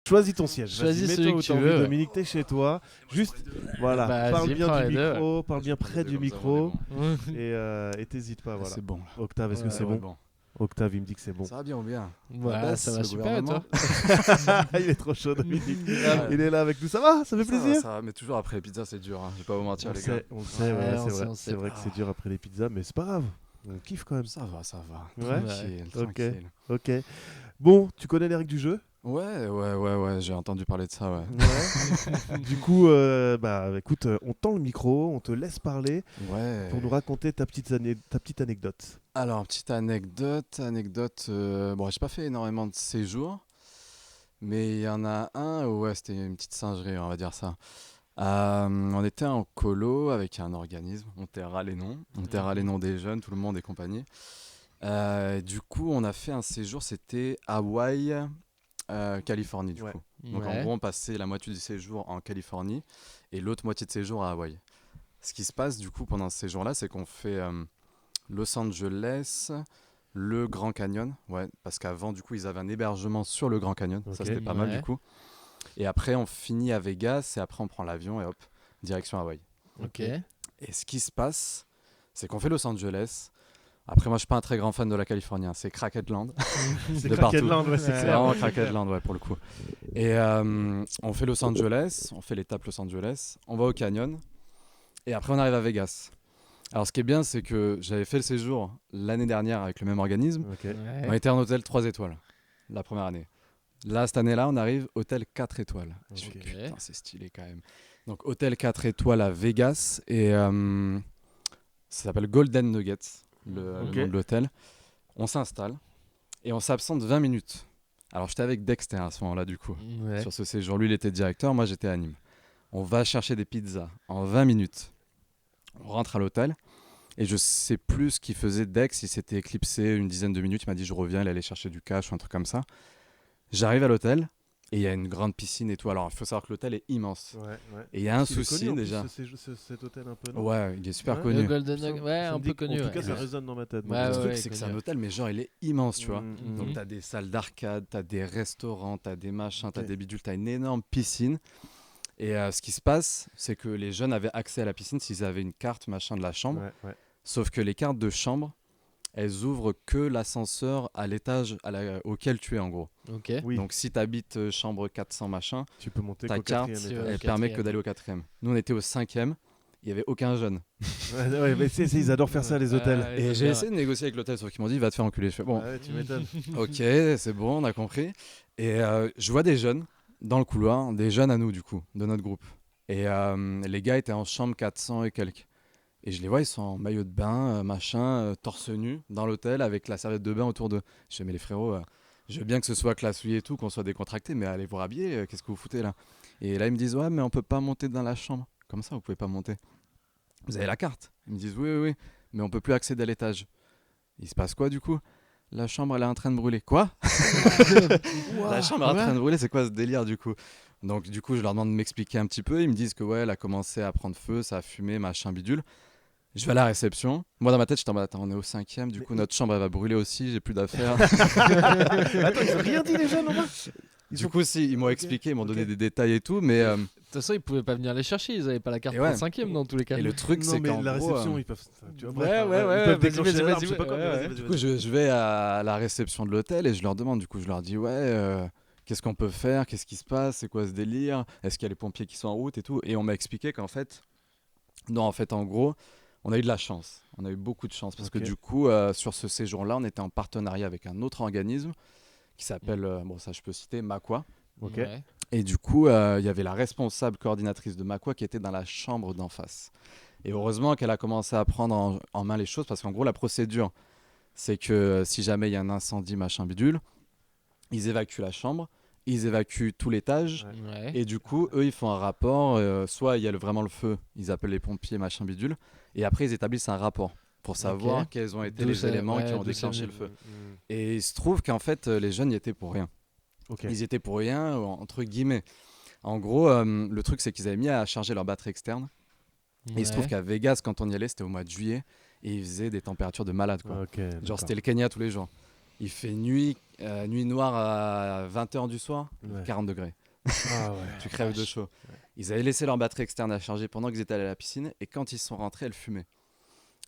Choisis ton siège. Choisis Vas-y, celui mets-toi que où tu t'as envie, veux. Dominique, t'es chez toi. Juste, voilà, Vas-y, parle bien prends du les deux, micro, parle bien près du micro. Et t'hésites pas, Ah, voilà. c'est bon. Octave, est-ce que Ouais, c'est ouais, bon? Octave, il me dit que c'est bon. Ça va bien ou bien? Ouais, ça va le super et toi? gouvernement. Il est trop chaud, Dominique. Ouais. Il est là avec nous. Ça va? Ça fait plaisir? Ça va, mais toujours après les pizzas, c'est dur. Hein. Je vais pas vous mentir, On les sait, gars. on sait, Ouais, ouais, on c'est sait, vrai. on C'est sait. vrai que c'est dur après les pizzas, mais c'est pas grave. On kiffe quand même. Ça va. Ouais. Tranquille, Ok. tranquille. Ok. Bon, tu connais les règles du jeu? Ouais, j'ai entendu parler de ça, ouais. Ouais. Du coup, écoute, on tend le micro, on te laisse parler Ouais. pour nous raconter ta petite anecdote. Alors, petite anecdote. Bon, j'ai pas fait énormément de séjours, mais il y en a un où ouais, c'était une petite singerie, on va dire ça. On était en colo avec un organisme, on taira les noms, des jeunes, tout le monde et compagnie. Du coup, on a fait un séjour, c'était Hawaï, Californie du Ouais. coup. Donc en Ouais. gros, on passait la moitié du séjour en Californie et l'autre moitié de séjour à Hawaï. Ce qui se passe du coup pendant ce séjour-là, c'est qu'on fait Los Angeles, le Grand Canyon, ouais, parce qu'avant du coup ils avaient un hébergement sur le Grand Canyon, Ok. ça c'était pas mal Ouais. du coup. Et après on finit à Vegas et après on prend l'avion et hop, direction Hawaï. Ok. Et ce qui se passe, c'est qu'on fait Los Angeles. Après moi je suis pas un très grand fan de la Californie, hein, c'est Crackheadland. C'est De Crackheadland, partout. ouais, c'est C'est clair. vraiment Crackheadland, ouais, pour le coup. Et on fait Los Angeles, on fait l'étape Los Angeles, on va au canyon, et après on arrive à Vegas. Alors ce qui est bien, c'est que j'avais fait le séjour l'année dernière avec le même organisme. Ok. On Ouais. était en hôtel 3 étoiles, la première année. Là, cette année-là, on arrive hôtel 4 étoiles. Je fais, Ok. putain, c'est stylé quand même. Donc hôtel 4 étoiles à Vegas, et ça s'appelle Golden Nuggets, le Ok. nom de l'hôtel. On s'installe, et on s'absente 20 minutes. Alors j'étais avec Dexter à ce moment-là du coup. Ouais. Sur ce séjour, lui il était directeur, moi j'étais à Nîmes. On va chercher des pizzas en 20 minutes. On rentre à l'hôtel et je sais plus ce qu'il faisait Dex, il s'était éclipsé une dizaine de minutes, il m'a dit je reviens, il allait chercher du cash ou un truc comme ça. J'arrive à l'hôtel et il y a une grande piscine et tout. Alors il faut savoir que l'hôtel est immense. Ouais. Et il y a un Il est souci connu, en plus, déjà. cet hôtel un peu, non? Ouais, il est super Ouais. connu. Le Golden Ça- Nugget, ouais, ça un me peu dit- connu. En tout Ouais. cas, ça Ouais. résonne dans ma tête. Ouais, Le ouais, truc ouais, c'est que c'est connu. un hôtel mais genre il est immense, tu vois. Mm. Donc t'as des salles d'arcade, t'as des restaurants, t'as des machins, t'as Ok. des bidules, t'as une énorme piscine. Et ce qui se passe, c'est que les jeunes avaient accès à la piscine s'ils avaient une carte machin de la chambre. Ouais. Sauf que les cartes de chambre, elles ouvrent que l'ascenseur à l'étage auquel tu es en gros. Ok. Oui, Donc si tu habites chambre 400 machin, tu peux monter ta qu'au carte, quatrième Ouais, étage. elle permet que quatrième. d'aller au quatrième. Nous on était au cinquième, il n'y avait aucun jeune. Ouais, mais ils adorent faire ça, les hôtels. Ouais, Et c'est j'ai bien. essayé de négocier avec l'hôtel, sauf qu'ils m'ont dit va te faire enculer. Je fais bon, Ouais, tu m'étonnes. ok, c'est bon, on a compris. Et je vois des jeunes dans le couloir, des jeunes à nous du coup, de notre groupe. Et les gars étaient en chambre 400 et quelques. Et je les vois, ils sont en maillot de bain, torse nu, dans l'hôtel, avec la serviette de bain autour d'eux. Je fais, mais les frérots, je veux bien que ce soit classouillé et tout, qu'on soit décontracté, mais allez vous rhabiller, qu'est-ce que vous foutez là? Et là, ils me disent, ouais, mais on peut pas monter dans la chambre. Comment ça, vous pouvez pas monter? Vous avez la carte? Ils me disent, oui, mais on peut plus accéder à l'étage. Il se passe quoi du coup? La chambre, elle est en train de brûler. Quoi? La chambre est en train de brûler, c'est quoi ce délire du coup? Donc du coup, je leur demande de m'expliquer un petit peu. Ils me disent que ouais, elle a commencé à prendre feu, ça a fumé, machin bidule. Je vais à la réception. Moi, dans ma tête, je suis en mode, attends, on est au cinquième, du coup, notre chambre, elle va brûler aussi, j'ai plus d'affaires. Attends, ils ont rien dit, les jeunes, en bas? Du coup, si, ils m'ont expliqué, ils m'ont donné des détails et tout, mais... De toute façon, ils pouvaient pas venir les chercher, ils avaient pas la carte Et pour ouais. le cinquième dans tous les cas. Et le truc, Non, c'est mais qu'en la gros, réception, ils peuvent. Tu vois, Ouais, bref, ouais, ils ouais, peuvent vas-y, déclencher vas-y, l'alarme, vas-y, je sais pas quoi, mais ouais, vas-y, ouais. du coup, je vais à la réception de l'hôtel et je leur demande, du coup, je leur dis, ouais, qu'est-ce qu'on peut faire? Qu'est-ce qui se passe? C'est quoi ce délire? Est-ce qu'il y a les pompiers qui sont en route et tout? Et on m'a expliqué qu'en fait, non, en fait, en gros, on a eu de la chance. On a eu beaucoup de chance parce que Ok. du coup, sur ce séjour-là, on était en partenariat avec un autre organisme qui s'appelle, bon, ça je peux citer, Makwa. Ok. Ouais. Et du coup, il y avait la responsable coordinatrice de Makwa qui était dans la chambre d'en face. Et heureusement qu'elle a commencé à prendre en main les choses parce qu'en gros, la procédure, c'est que si jamais il y a un incendie, machin bidule, ils évacuent la chambre, ils évacuent tout l'étage. Ouais. Ouais. Et du coup, eux, ils font un rapport. Soit il y a vraiment le feu, ils appellent les pompiers, machin bidule. Et après, ils établissent un rapport pour savoir Ok. quels ont été D'où les ça- éléments ouais, qui ont d'où ça déclenché le vient. feu. Et il se trouve qu'en fait, les jeunes y étaient pour rien. Ok. Ils y étaient pour rien, entre guillemets. En gros, le truc, c'est qu'ils avaient mis à charger leur batterie externe. Et il se trouve Ouais. qu'à Vegas, quand on y allait, c'était au mois de juillet. Et il faisait des températures de malade, quoi. Ok. Genre, d'accord. c'était le Kenya tous les jours. Il fait nuit noire à 20h du soir, Ouais. 40 degrés. Ah ouais. Tu crèves de chaud. Ils avaient laissé leur batterie externe à charger pendant qu'ils étaient allés à la piscine et quand ils sont rentrés, elle fumait.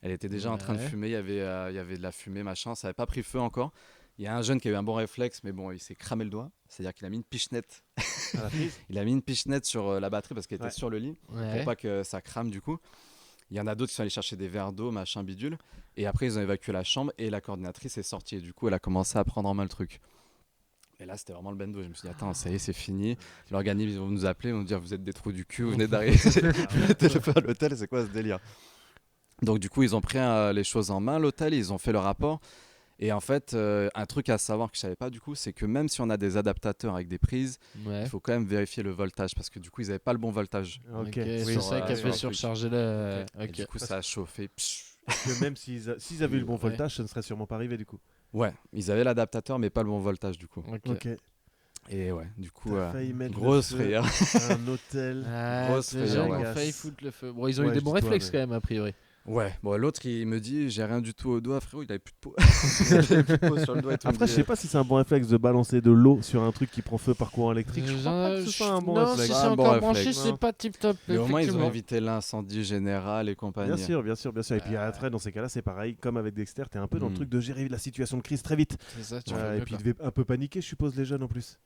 Elle était déjà en train de Ouais. fumer, il y avait de la fumée, machin, ça n'avait pas pris feu encore. Il y a un jeune qui a eu un bon réflexe, mais bon, il s'est cramé le doigt. C'est-à-dire qu'il a mis une pichenette. À la prise. Il a mis une pichenette sur la batterie parce qu'elle était Ouais. sur le lit Ouais. pour pas que ça crame du coup. Il y en a d'autres qui sont allés chercher des verres d'eau, machin bidule. Et après, ils ont évacué la chambre et la coordinatrice est sortie. Et du coup, elle a commencé à prendre en main le truc. Et là, c'était vraiment le bendo. Je me suis dit, attends, ça y est, c'est fini. L'organisme, ils vont nous appeler, ils vont nous dire, vous êtes des trous du cul, vous venez d'arriver. Vous mettez le feu à l'hôtel, c'est quoi ce délire? Donc, du coup, ils ont pris les choses en main, l'hôtel, ils ont fait le rapport. Et en fait, un truc à savoir que je savais pas du coup, c'est que même si on a des adaptateurs avec des prises, Ouais. il faut quand même vérifier le voltage parce que du coup, ils n'avaient pas le bon voltage. Ok. Ok, Oui, c'est ça qui a sur fait un surcharger le. Et Ok. du coup, ça a chauffé. Parce que même s'ils avaient eu le bon Ouais. voltage, ça ne serait sûrement pas arrivé du coup. Ouais, ils avaient l'adaptateur, mais pas le bon voltage du coup. Ok. Ok. Et ouais, du coup, T'as failli mettre le grosse feu frayeur. à un hôtel. Ah, Grosse les frayeur, gens ouais. ont failli foutre le feu. Bon, ils ont Ouais, eu des je bons dis toi, réflexes mais- quand même, a priori. Ouais, bon, l'autre il me dit j'ai rien du tout au doigt, frérot, il avait plus de peau. Il avait plus de peau sur le doigt et tout. Après, je sais pas si c'est un bon réflexe de balancer de l'eau sur un truc qui prend feu par courant électrique. Je crois pas que ce soit un bon non, réflexe. si Ah, c'est un bon encore réflexe. branché, c'est Non. pas tip top. Mais au moins ils ont effectivement. évité l'incendie général et compagnie. Bien sûr, bien sûr, bien sûr. Et puis après, dans ces cas-là, c'est pareil. Comme avec Dexter, t'es un peu dans le Mm. truc de gérer la situation de crise très vite. C'est ça, tu Ouais, fais et mieux, puis quoi. ils devaient un peu paniquer, je suppose, les jeunes en plus.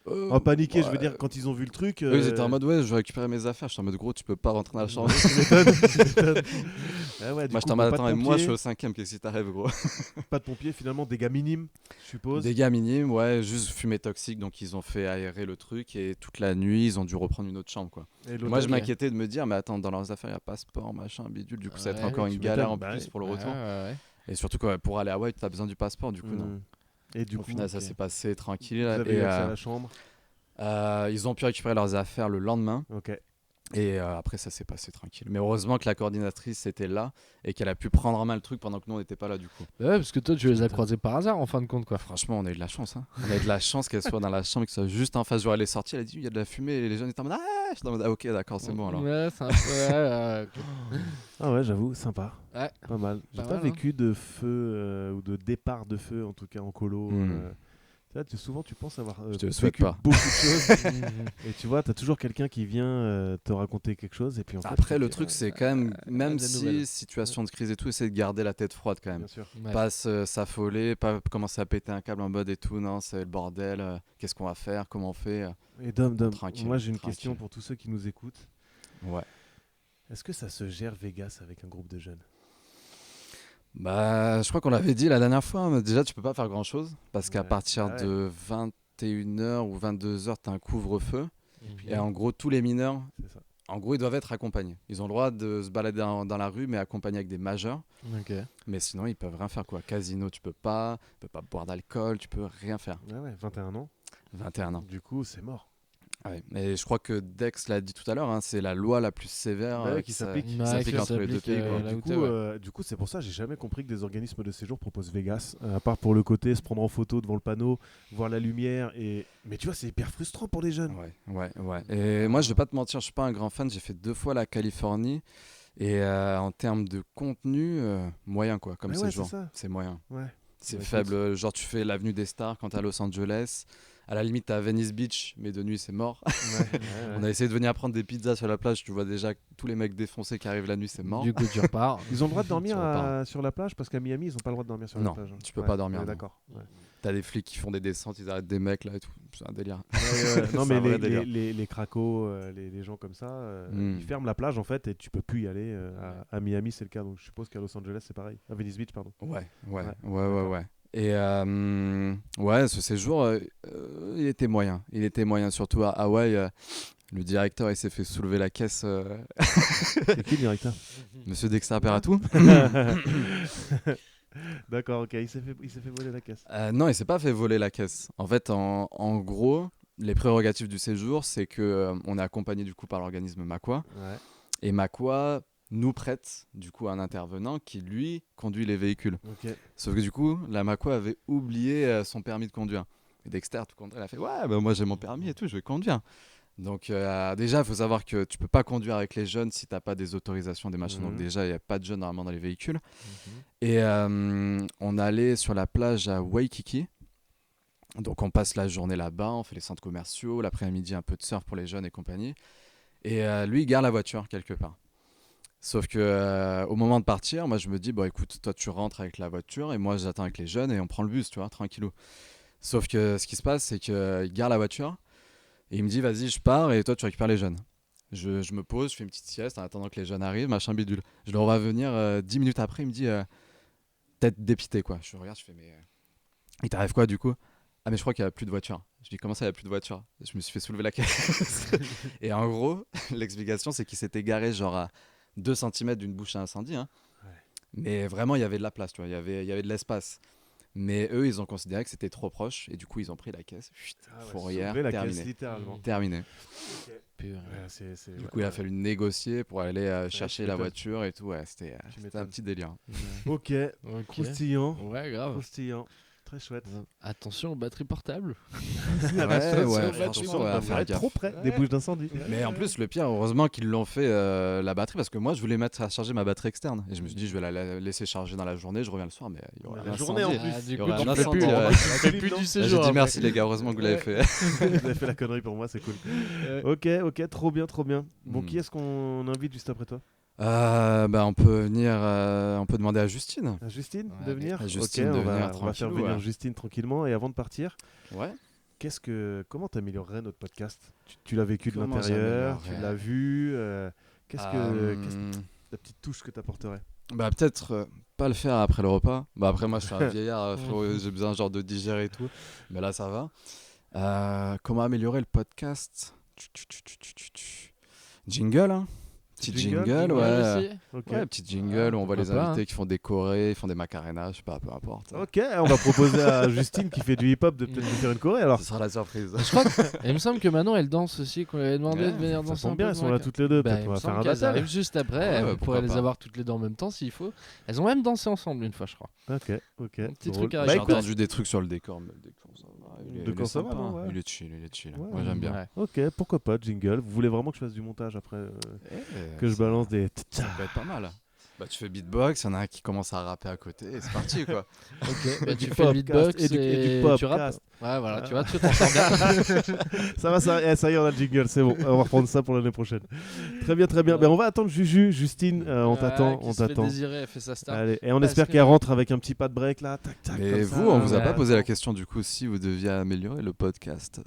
Euh, En paniquer, je veux ouais. dire, quand ils ont vu le truc. Eux, ils étaient en mode ouais, je vais récupérer mes affaires. Je suis en mode gros, tu peux pas rentrer dans la chambre. Tu m'étonnes, tu m'étonnes. Ah ouais, du Moi, coup, je t'en bon, mode pas attends, de et moi, je suis pompiers, au 5ème. Qu'est-ce qui t'arrive, gros? pas de pompiers, finalement, dégâts minimes, je suppose. Dégâts minimes, ouais, juste fumée toxique. Donc, ils ont fait aérer le truc et toute la nuit, ils ont dû reprendre une autre chambre, quoi. Et Et l'autre- moi, je Ok. m'inquiétais de me dire, mais attends, dans leurs affaires, il y a passeport, machin, bidule. Du coup, ça va être Ouais, encore tu une galère en m'étonnes, bah plus ouais. pour le retour. Ouais. Et surtout, quoi, pour aller à Hawaï, tu as besoin du passeport. Du coup, non. Mm. Et du Au coup, final, ça ok. s'est passé tranquille. Vous avez Et, eu accès à la chambre. ils ont pu récupérer leurs affaires le lendemain. Ok. Et après, ça s'est passé tranquille. Mais heureusement que la coordinatrice était là et qu'elle a pu prendre en main le truc pendant que nous, on n'était pas là, du coup. Bah ouais, parce que toi, tu les as croisés par hasard en fin de compte, quoi. Franchement, on a eu de la chance. Hein. On a eu de la chance qu'elle soit dans la chambre et que ce soit juste en face. Genre, elle est sortie, elle a dit il y a de la fumée. Et les jeunes étaient en mode ah, je suis en mode, ah, ok, d'accord, c'est bon alors. Ouais, c'est un peu. Ah ouais, j'avoue, sympa. Ouais. Pas mal. J'ai Pas pas mal, vécu de feu ou de départ de feu, en tout cas en colo. Mm. Souvent, tu penses avoir Je te le souhaite vécu pas. beaucoup de choses. Et tu vois, t'as toujours quelqu'un qui vient te raconter quelque chose. Et puis en fait, Après, tu le te dis, truc, ah, c'est quand même, même des si nouvelles. situation de crise et tout, essayer de garder la tête froide quand même. bien sûr. Ouais. Pas s'affoler, pas commencer à péter un câble en mode et tout. Non, c'est le bordel. Qu'est-ce qu'on va faire? Comment on fait? Et Dom, Tranquille, moi j'ai une tranquille. question pour tous ceux qui nous écoutent. Ouais. Est-ce que ça se gère Vegas avec un groupe de jeunes? Bah, je crois qu'on l'avait dit la dernière fois, mais déjà tu peux pas faire grand chose parce qu'à Ouais, partir bah ouais. de 21h ou 22h, tu as un couvre-feu puis, et en gros, tous les mineurs, C'est ça. en gros, ils doivent être accompagnés. Ils ont le droit de se balader dans la rue, mais accompagnés avec des majeurs. Ok. Mais sinon, ils peuvent rien faire quoi. Casino, tu peux pas boire d'alcool, tu peux rien faire. Ouais, 21 ans. 21 ans. Du coup, c'est mort. Ouais. Mais je crois que Dex l'a dit tout à l'heure, hein, c'est la loi la plus sévère Bah ouais, qui s'applique. Ouais, s'applique qui entre les deux s'applique, pays. Quoi. là où Du t'es, coup, ouais. c'est pour ça que j'ai jamais compris que des organismes de séjour proposent Vegas, à part pour le côté se prendre en photo devant le panneau, voir la lumière. Mais tu vois, c'est hyper frustrant pour les jeunes. Ouais. Et moi, je vais pas te mentir, je suis pas un grand fan. J'ai fait 2 fois la Californie. Et en termes de contenu, moyen quoi, comme Mais ouais, séjour. c'est ça. C'est moyen. Ouais. C'est Bah, faible. Genre, tu fais l'avenue des Stars quand t'es à Los Angeles. À la limite, t'es à Venice Beach, mais de nuit, c'est mort. On a essayé de venir prendre des pizzas sur la plage. Tu vois déjà tous les mecs défoncés qui arrivent la nuit, c'est mort. Du coup, tu repars. Ils ont le droit de dormir Tu repars. sur la plage parce qu'à Miami, ils ont pas le droit de dormir sur Non, la plage. tu peux pas dormir, ouais, non. D'accord. Ouais. T'as des flics qui font des descentes, ils arrêtent des mecs là et tout. C'est un délire. Non, C'est mais un vrai les, délire. les cracos, les gens comme ça, Mm. ils ferment la plage en fait et tu peux plus y aller. À Miami, c'est le cas. Donc je suppose qu'à Los Angeles, c'est pareil. À Venice Beach, pardon. Ouais. Et ouais, ce séjour, il était moyen. Il était moyen, surtout à Hawaï. Le directeur, il s'est fait soulever la caisse. C'est qui le directeur? Monsieur Dexter Peratou. D'accord, ok. Il s'est fait voler la caisse. Non, il s'est pas fait voler la caisse. En fait, en gros, les prérogatives du séjour, c'est que on est accompagné du coup par l'organisme Makwa. Ouais. Et Makwa nous prête du coup un intervenant qui lui conduit les véhicules. Ok. Sauf que du coup, la Makwa avait oublié son permis de conduire. Et Dexter, tout content, il a fait ouais, bah, moi j'ai mon permis et tout, je vais conduire. Donc déjà, il faut savoir que tu peux pas conduire avec les jeunes si t'as pas des autorisations, des machins. Donc déjà, il n'y a pas de jeunes normalement dans les véhicules. Et on allait sur la plage à Waikiki. Donc on passe la journée là-bas, on fait les centres commerciaux, l'après-midi un peu de surf pour les jeunes et compagnie. Et lui, il gare la voiture quelque part. Sauf que au moment de partir, moi je me dis, bon écoute, toi tu rentres avec la voiture et moi j'attends avec les jeunes et on prend le bus, tu vois, tranquillou. Sauf que ce qui se passe, c'est qu'il gare la voiture et il me dit, vas-y, je pars et toi tu récupères les jeunes. Je me pose, je fais une petite sieste en attendant que les jeunes arrivent, machin bidule. Je le revois venir 10 minutes après, il me dit, tête dépité quoi. Je regarde, je fais, mais il t'arrive quoi du coup? Ah mais je crois qu'il n'y a plus de voiture. Je dis comment ça il n'y a plus de voiture? Je me suis fait soulever la caisse. Et en gros, l'explication c'est qu'il s'était garé genre à 2 cm d'une bouche à incendie. Hein. Ouais. Mais vraiment il y avait de la place, tu vois, il y avait de l'espace. Mais eux ils ont considéré que c'était trop proche et du coup ils ont pris la caisse. Chut, fourrière, soulever la terminé. caisse, littéralement. Terminé. Purée. Ouais, Du coup il a fallu négocier pour aller chercher tu la m'étonnes. voiture et tout. Ouais, c'était un m'étonnes. petit délire. Ok, Ok. croustillant. Ouais, grave. Croustillant. Très chouette. Attention aux batteries portables. Ouais, Attention, franchement, ouais, on à faire va être gaffe. trop près des bouches d'incendie. Mais en plus, le pire, heureusement qu'ils l'ont fait la batterie parce que moi je voulais mettre à charger ma batterie externe et je me suis dit je vais la laisser charger dans la journée, je reviens le soir, mais il y aura La un journée en incendie. plus. Du Il y coup, aura tu un fais incendie, plus, ouais. tu fais plus du J'ai séjour. dit après. merci les gars, heureusement que vous l'avez fait. Vous avez fait la connerie pour moi, c'est cool. Ok, trop bien. Bon, qui est-ce qu'on invite juste après toi? On peut venir, on peut demander à Justine. Justine Ouais, de venir. à Justine Ok, de on va venir faire tranquillou, venir ouais. Justine tranquillement. Et avant de partir, Ouais. comment t'améliorerais notre podcast? Tu l'as vécu de Comment l'intérieur, tu j'améliorerais l'as vu. Qu'est-ce Euh, la petite touche que t'apporterais? Peut-être pas le faire après le repas. Après moi je suis un vieillard, frérot, j'ai besoin genre de digérer et tout. Mais là ça va. Comment améliorer le podcast? Jingle, hein. Petit jingle, ouais. aussi. Ok. Ouais, petit jingle où on voit les pourquoi pas, invités qui font des chorés, ils font des macarenas, je sais pas, peu importe. Ok, on va proposer à Justine qui fait du hip-hop de peut-être nous faire une choré alors. Ce sera la surprise. Et il me semble que Manon elle danse aussi, qu'on lui avait demandé Ouais, de venir Ça danser tombe un bien, peu elles sont avec là elle. toutes les deux. Bah, Peut-être il on me va faire semble un qu'elles battle. arrivent juste après, Ouais, on pourquoi pourrait les pas. avoir toutes les deux en même temps s'il faut. Elles ont même dansé ensemble une fois je crois. Ok. Un petit drôle. truc à Bah, J'ai rajouter. écoute, entendu des trucs sur le décor, mais le décor ça va. Il Décor, est ça va, sympa. non, ouais. Il est chill. Ouais. Moi j'aime bien. Ouais. Ok, pourquoi pas, jingle. Vous voulez vraiment que je fasse du montage après Eh, que je ça- balance des. Ça peut être pas mal. Tu fais beatbox, il y en a un qui commence à rapper à côté et c'est parti quoi. Ok, bah, du tu fais le podcast beatbox et du tu rappes. podcast. Ouais voilà, tu vois, tu t'en sors bien. Ça va, ça y est, on a le jingle, c'est bon. On va reprendre ça pour l'année prochaine. Très bien. Ouais. Ben, on va attendre Justine, on t'attend. Qui se fait désirer, elle fait sa star. Allez, et on Parce espère que- qu'elle rentre avec un petit pas de break là. Tac, tac. Et comme vous, ça, on vous a ouais, pas posé la attends. question du coup si vous deviez améliorer le podcast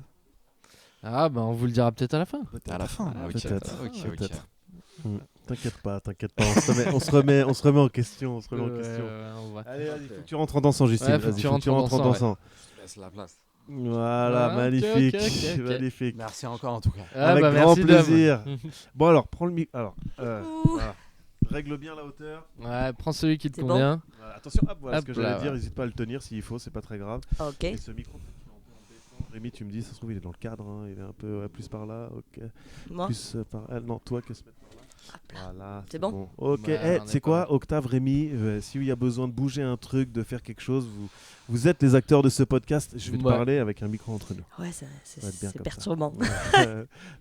Ah bah on vous le dira peut-être à la fin. à la fin. Ah, Ok, peut-être. ok. Peut-être. T'inquiète pas. On se remet en question. on va. Allez, vas-y, faut que tu rentres en dansant, Justine. Ouais, faut que Vas-y, tu rentres en rentres en dansant, dansant. Laisse la place. Voilà, Ok, magnifique. ok. Magnifique. Merci encore en tout cas. Ah, Avec bah, grand merci, Dom. plaisir. Bon, alors, prends le micro. Alors, voilà. Règle bien la hauteur. Ouais, prends celui qui te C'est bon convient. Voilà, attention, hop, voilà Hop ce que là, j'allais dire. ouais. N'hésite pas à le tenir s'il faut, c'est pas très grave. Ok. Et ce micro, peut-être qu'il est un peu embêtant. Rémi, tu me dis, ça se trouve, il est dans le cadre. Hein, il est un peu plus par là. Ok. Moi Plus par. Non, toi, que se mettre par là. Voilà, C'est bon Ok, Bah, on est c'est pas quoi, mal. Octave, Rémi, s'il y a besoin de bouger un truc, de faire quelque chose, vous êtes les acteurs de ce podcast. Je vais te Ouais. parler avec un micro entre nous. Ouais, Ça va être bien c'est comme ça. perturbant.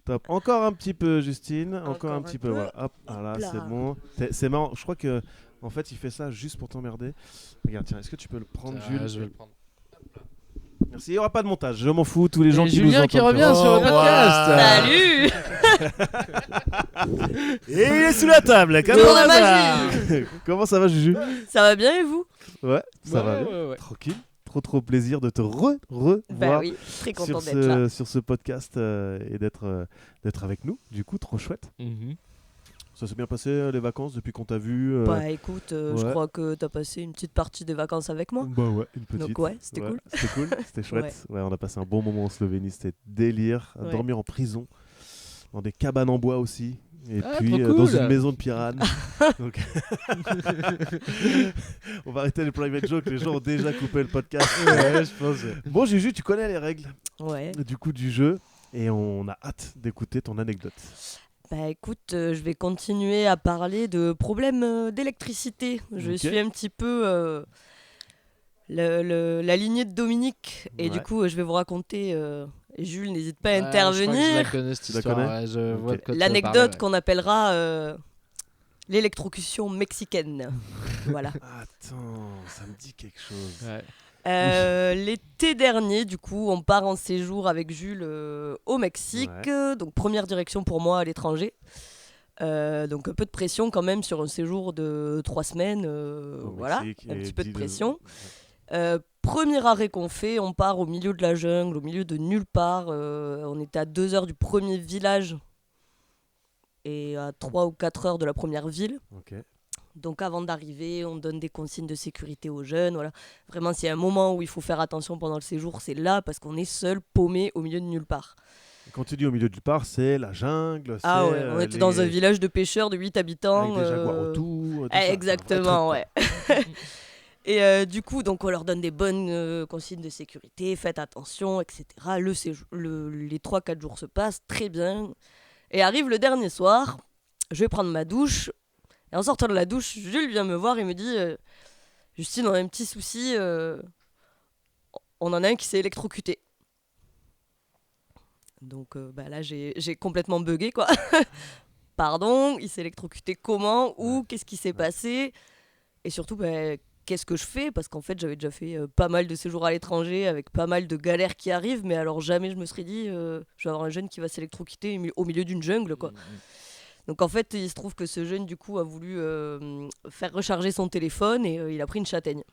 Top. Encore un petit peu, Justine. Encore Encore un un petit peu. peu. Voilà. Hop, voilà, Hop là. c'est bon. C'est marrant. Je crois que, en fait, il fait ça juste pour t'emmerder. Regarde, tiens, est-ce que tu peux le prendre, Ah, Jules? je vais le prendre. Merci. Il n'y aura pas de montage. Je m'en fous. Tous les gens Et qui nous Julien entendent. qui revient faire- sur le podcast. Salut Et il est sous la table. Comme Tour par de hasard. magie. Comment ça va, Juju? Ça va bien et vous? Ouais, ça va bien. Ouais. Tranquille. Trop plaisir de te revoir Bah oui, très content d'être là. sur ce podcast et d'être avec nous. Du coup, trop chouette. Mhm. Ça s'est bien passé les vacances depuis qu'on t'a vu Bah écoute, je ouais. crois que t'as passé une petite partie des vacances avec moi. Bah ouais, une petite. Donc ouais, c'était cool. C'était cool, c'était chouette. Ouais, on a passé un bon moment en Slovénie, c'était délire. À Ouais. dormir en prison, dans des cabanes en bois aussi. Et Ah, puis trop dans cool. une maison de piranha. Donc... on va arrêter les private jokes, les gens ont déjà coupé le podcast. Ouais, je pense. Bon, Juju, tu connais les règles Ouais. du coup du jeu et on a hâte d'écouter ton anecdote. Bah écoute, je vais continuer à parler de problèmes d'électricité. Je Ok. suis un petit peu la lignée de Dominique. Et Ouais. du coup, je vais vous raconter Jules, n'hésite pas à Ouais, je crois que je la intervenir. connais cette Tu la histoire. connais Ouais, je vois de quoi tu veux L'anecdote parler, ouais. qu'on appellera l'électrocution mexicaine. Voilà. Attends, ça me dit quelque chose. Ouais. L'été dernier, du coup, on part en séjour avec Jules au Mexique. Donc, première direction pour moi à l'étranger. Donc, un peu de pression quand même sur un séjour de 3 semaines. Au Voilà, Mexique, un et petit peu de dis-le- pression. Premier arrêt qu'on fait, on part au milieu de la jungle, au milieu de nulle part. On était à 2 heures du premier village et à 3 ou 4 heures de la première ville. Ok. Donc avant d'arriver, on donne des consignes de sécurité aux jeunes. Voilà. Vraiment, s'il y a un moment où il faut faire attention pendant le séjour, c'est là parce qu'on est seul, paumé au milieu de nulle part. Quand tu dis au milieu du parc, c'est la jungle. Ah c'est, ouais, on était dans un village de pêcheurs de 8 habitants. avec des jaguars autour. tout ça. Exactement, Un vrai truc, quoi. ouais. Et du coup, donc on leur donne des bonnes consignes de sécurité, faites attention, etc. Les 3-4 jours se passent très bien. Et arrive le dernier soir, je vais prendre ma douche. Et en sortant de la douche, Jules vient me voir et me dit Justine, on a un petit souci, on en a un qui s'est électrocuté. Donc là, j'ai complètement bugué, quoi. Pardon, il s'est électrocuté comment, où, qu'est-ce qui s'est passé? Et surtout, qu'est-ce que je fais? Parce qu'en fait, j'avais déjà fait pas mal de séjours à l'étranger avec pas mal de galères qui arrivent, mais alors jamais je me serais dit je vais avoir un jeune qui va s'électrocuter au milieu d'une jungle, quoi. Donc en fait, il se trouve que ce jeune, du coup, a voulu faire recharger son téléphone et il a pris une châtaigne.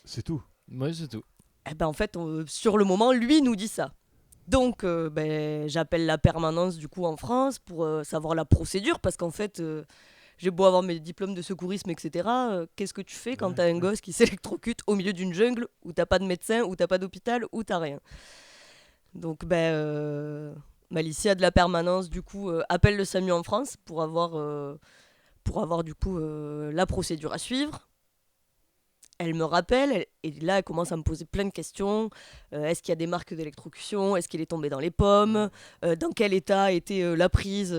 C'est tout. Ouais, c'est tout. Et ben en fait, sur le moment, lui nous dit ça. Donc j'appelle la permanence, du coup, en France pour savoir la procédure, parce qu'en fait, j'ai beau avoir mes diplômes de secourisme, etc. Qu'est-ce que tu fais quand t'as un gosse qui s'électrocute au milieu d'une jungle où t'as pas de médecin, où t'as pas d'hôpital, où t'as rien? Donc Malicia de la permanence, du coup, appelle le SAMU en France pour avoir du coup la procédure à suivre. Elle me rappelle, et là, elle commence à me poser plein de questions. Est-ce qu'il y a des marques d'électrocution? Est-ce qu'il est tombé dans les pommes? Dans quel état était la prise?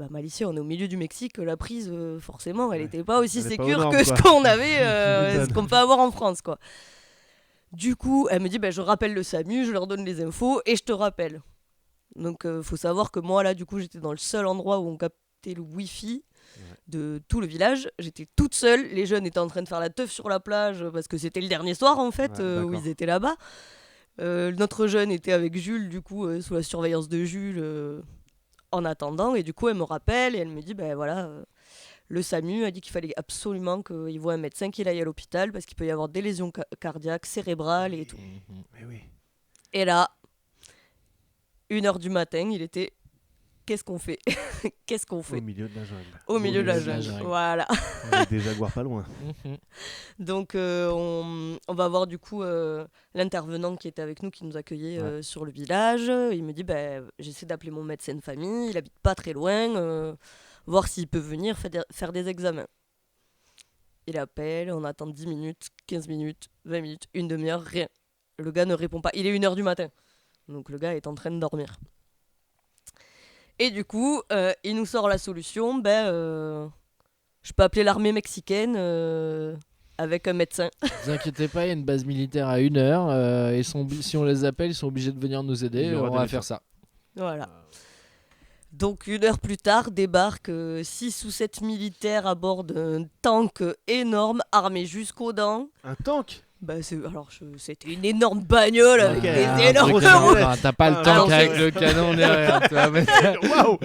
Malicia, on est au milieu du Mexique, la prise, forcément, elle n'était pas aussi Elle est pas aux sécure normes, que ce quoi. qu'on avait, ce qu'on peut avoir en France, quoi. Du coup, elle me dit, je rappelle le SAMU, je leur donne les infos et je te rappelle. Donc, faut savoir que moi, là, du coup, j'étais dans le seul endroit où on captait le Wi-Fi de tout le village. J'étais toute seule. Les jeunes étaient en train de faire la teuf sur la plage parce que c'était le dernier soir, en fait, où ils étaient là-bas. Notre jeune était avec Jules, du coup, sous la surveillance de Jules, en attendant. Et du coup, elle me rappelle et elle me dit, le SAMU a dit qu'il fallait absolument qu'il voit un médecin, qu'il aille à l'hôpital parce qu'il peut y avoir des lésions cardiaques, cérébrales et tout. Mais oui. Et là, 1h du matin, il était... Qu'est-ce qu'on fait? Qu'est-ce qu'on fait? Au milieu de la jungle. Au milieu de la milieu de la jungle. jungle. Voilà. Avec des jaguars pas loin. Donc, on va voir du coup l'intervenant qui était avec nous, qui nous accueillait sur le village. Il me dit, j'essaie d'appeler mon médecin de famille, il habite pas très loin, voir s'il peut venir faire des examens. Il appelle, on attend 10 minutes, 15 minutes, 20 minutes, une demi-heure, rien. Le gars ne répond pas. Il est 1h du matin. Donc le gars est en train de dormir. Et du coup, il nous sort la solution. Je peux appeler l'armée mexicaine avec un médecin. Ne vous inquiétez pas, il y a une base militaire à 1h. Et si on les appelle, ils sont obligés de venir nous Il aider. y aura On des va médecins. faire ça. Voilà. Donc 1 heure plus tard, débarquent 6 ou 7 militaires à bord d'un tank énorme, armé jusqu'aux dents. Un tank. C'était une énorme bagnole avec Ok. des Un énormes truc roues. énorme. T'as pas le Ah, tank alors, avec c'est- le canon derrière. tu vois, mais- Waouh.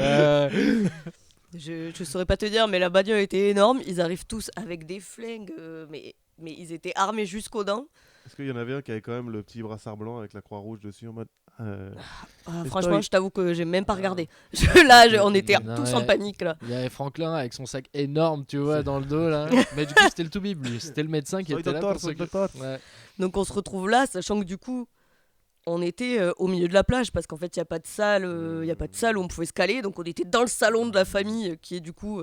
Je saurais pas te dire, mais la bagnole était énorme. Ils arrivent tous avec des flingues, mais ils étaient armés jusqu'aux dents. Est-ce qu'il y en avait un qui avait quand même le petit brassard blanc avec la croix rouge dessus en mode. Franchement, je t'avoue que j'ai même pas regardé. On était Non, tous ouais. en panique là. Il y avait Franklin avec son sac énorme, tu vois, dans le dos là. Mais du coup, c'était le toubib, lui. C'était le médecin qui Soy était là docteur, pour soy s'occuper. docteur. Ouais. Donc on se retrouve là, sachant que du coup, on était au milieu de la plage parce qu'en fait, il n'y a pas de salle, où on pouvait se caler. Donc on était dans le salon de la famille, qui est du coup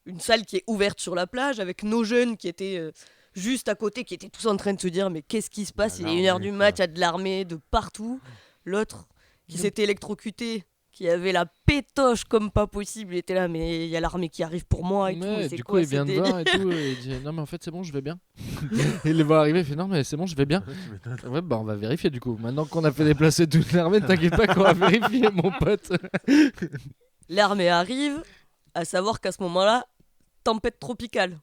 une salle qui est ouverte sur la plage, avec nos jeunes qui étaient juste à côté, qui étaient tous en train de se dire mais qu'est-ce qui se passe? Il est 1h du mat, il y a de l'armée de partout. L'autre qui s'était électrocuté qui avait la pétoche comme pas possible. Il était là, mais il y a l'armée qui arrive pour moi et tout. Ouais, Mais c'est du coup, quoi il vient ce de voir et délire tout. Et il dit non, mais en fait, c'est bon, je vais bien. Et il les voit arriver, il fait non, mais c'est bon, je vais bien. Ouais, bah on va vérifier du coup. Maintenant qu'on a fait déplacer toute l'armée, t'inquiète pas qu'on va vérifier, mon pote. L'armée arrive, à savoir qu'à ce moment-là, tempête tropicale.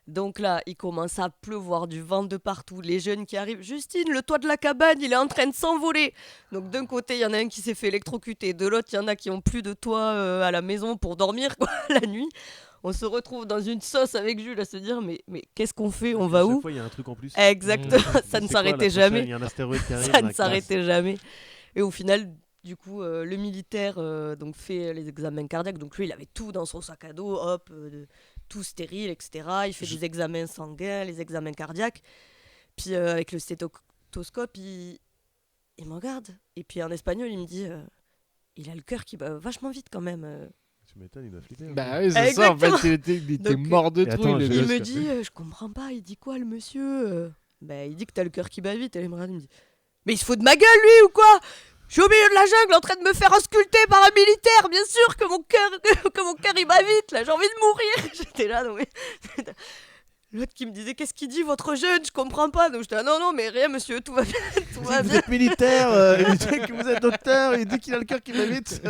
Donc là, il commence à pleuvoir, du vent de partout. Les jeunes qui arrivent. Justine, le toit de la cabane, il est en train de s'envoler. Donc d'un côté, il y en a un qui s'est fait électrocuter. De l'autre, il y en a qui ont plus de toit à la maison pour dormir quoi, la nuit. On se retrouve dans une sauce avec Jules à se dire mais qu'est-ce qu'on fait? On va À chaque où? fois, il y a un truc en plus. Exactement, ça ne C'est quoi, la s'arrêtait prochaine, jamais. Il y a un astéroïde qui arrive. Ça la ne s'arrêtait jamais. Et au final, du coup, le militaire donc fait les examens cardiaques. Donc lui, il avait tout dans son sac à dos, hop, tout stérile, etc. Il fait des examens sanguins, les examens cardiaques. Puis avec le stéthoscope, il me regarde. Et puis en espagnol, il me dit, il a le cœur qui bat vachement vite quand même. Tu m'étonnes, il doit flipper. Bah oui, c'est ça, en fait, il était Donc, mort de et trouille. attends, le je- Il gosse, me quoi. dit, je comprends pas, il dit quoi le monsieur Bah il dit que t'as le cœur qui bat vite. Et il me regarde, il me dit, mais il se fout de ma gueule lui ou quoi? Je suis au milieu de la jungle en train de me faire ausculter par un militaire, bien sûr que mon cœur il bat vite, là j'ai envie de mourir. J'étais là, non mais... L'autre qui me disait, qu'est-ce qu'il dit votre jeune? Je comprends pas. Donc j'étais là, non, mais rien monsieur, tout va bien, tout va Vous bien. êtes militaire, il dit que vous êtes docteur, il dit qu'il a le cœur qui va vite.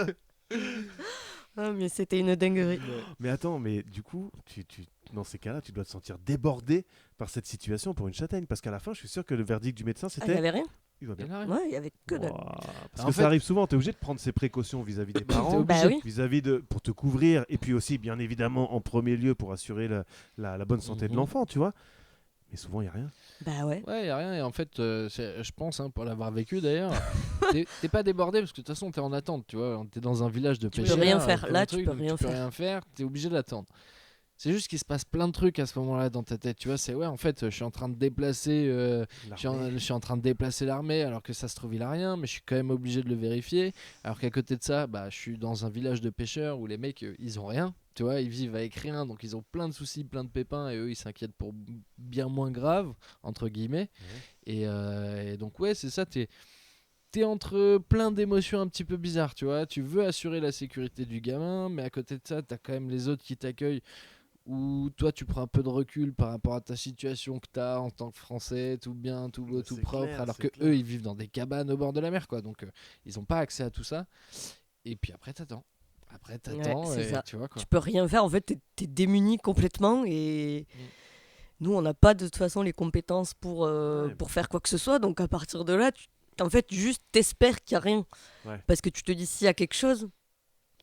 Ah, mais c'était une dinguerie. Mais attends, mais du coup, dans ces cas-là, tu dois te sentir débordé par cette situation pour une châtaigne. Parce qu'à la fin, je suis sûr que le verdict du médecin, Ah, il y c'était avait rien. il va bien. Il a rien. Ouais, il y avait que dalle. Ouah, parce En que fait- ça arrive souvent, tu es obligé de prendre ces précautions vis-à-vis des parents, obligé. Bah oui. vis-à-vis de pour te couvrir, et puis aussi, bien évidemment, en premier lieu, pour assurer la bonne santé de Mhm. l'enfant, tu vois. Mais souvent, il n'y a rien. Bah ouais. Ouais, y a rien. Et en fait, je pense, hein, pour l'avoir vécu d'ailleurs, t'es pas débordé parce que de toute façon, t'es en attente, tu vois. T'es dans un village de Tu peux pêcheurs. rien faire. comme Là, un tu truc, peux donc rien tu peux faire. rien faire. T'es obligé d'attendre. C'est juste qu'il se passe plein de trucs à ce moment-là dans ta tête, tu vois. C'est ouais, en fait, je suis en train de déplacer. Je suis en train de déplacer l'armée alors que ça se trouve il a rien, mais je suis quand même obligé de le vérifier. Alors qu'à côté de ça, bah, je suis dans un village de pêcheurs où les mecs ils ont rien, tu vois, ils vivent avec rien, donc ils ont plein de soucis, plein de pépins et eux ils s'inquiètent pour bien moins grave entre guillemets. Et donc ouais, c'est ça, t'es entre plein d'émotions un petit peu bizarres, tu vois. Tu veux assurer la sécurité du gamin, mais à côté de ça, t'as quand même les autres qui t'accueillent. Où toi tu prends un peu de recul par rapport à ta situation que t'as en tant que Français, tout bien, tout beau, tout C'est propre, clair, alors c'est que clair. eux ils vivent dans des cabanes au bord de la mer, quoi. Donc ils ont pas accès à tout ça. Et puis après t'attends. Après t'attends c'est et ça. tu vois quoi. Tu peux rien faire. En fait, t'es démuni complètement. Et Mm. nous, on n'a pas de toute façon les compétences pour Ouais. faire quoi que ce soit. Donc à partir de là, en fait, juste t'espères qu'il n'y a rien. Ouais. Parce que tu te dis, s'il y a quelque chose,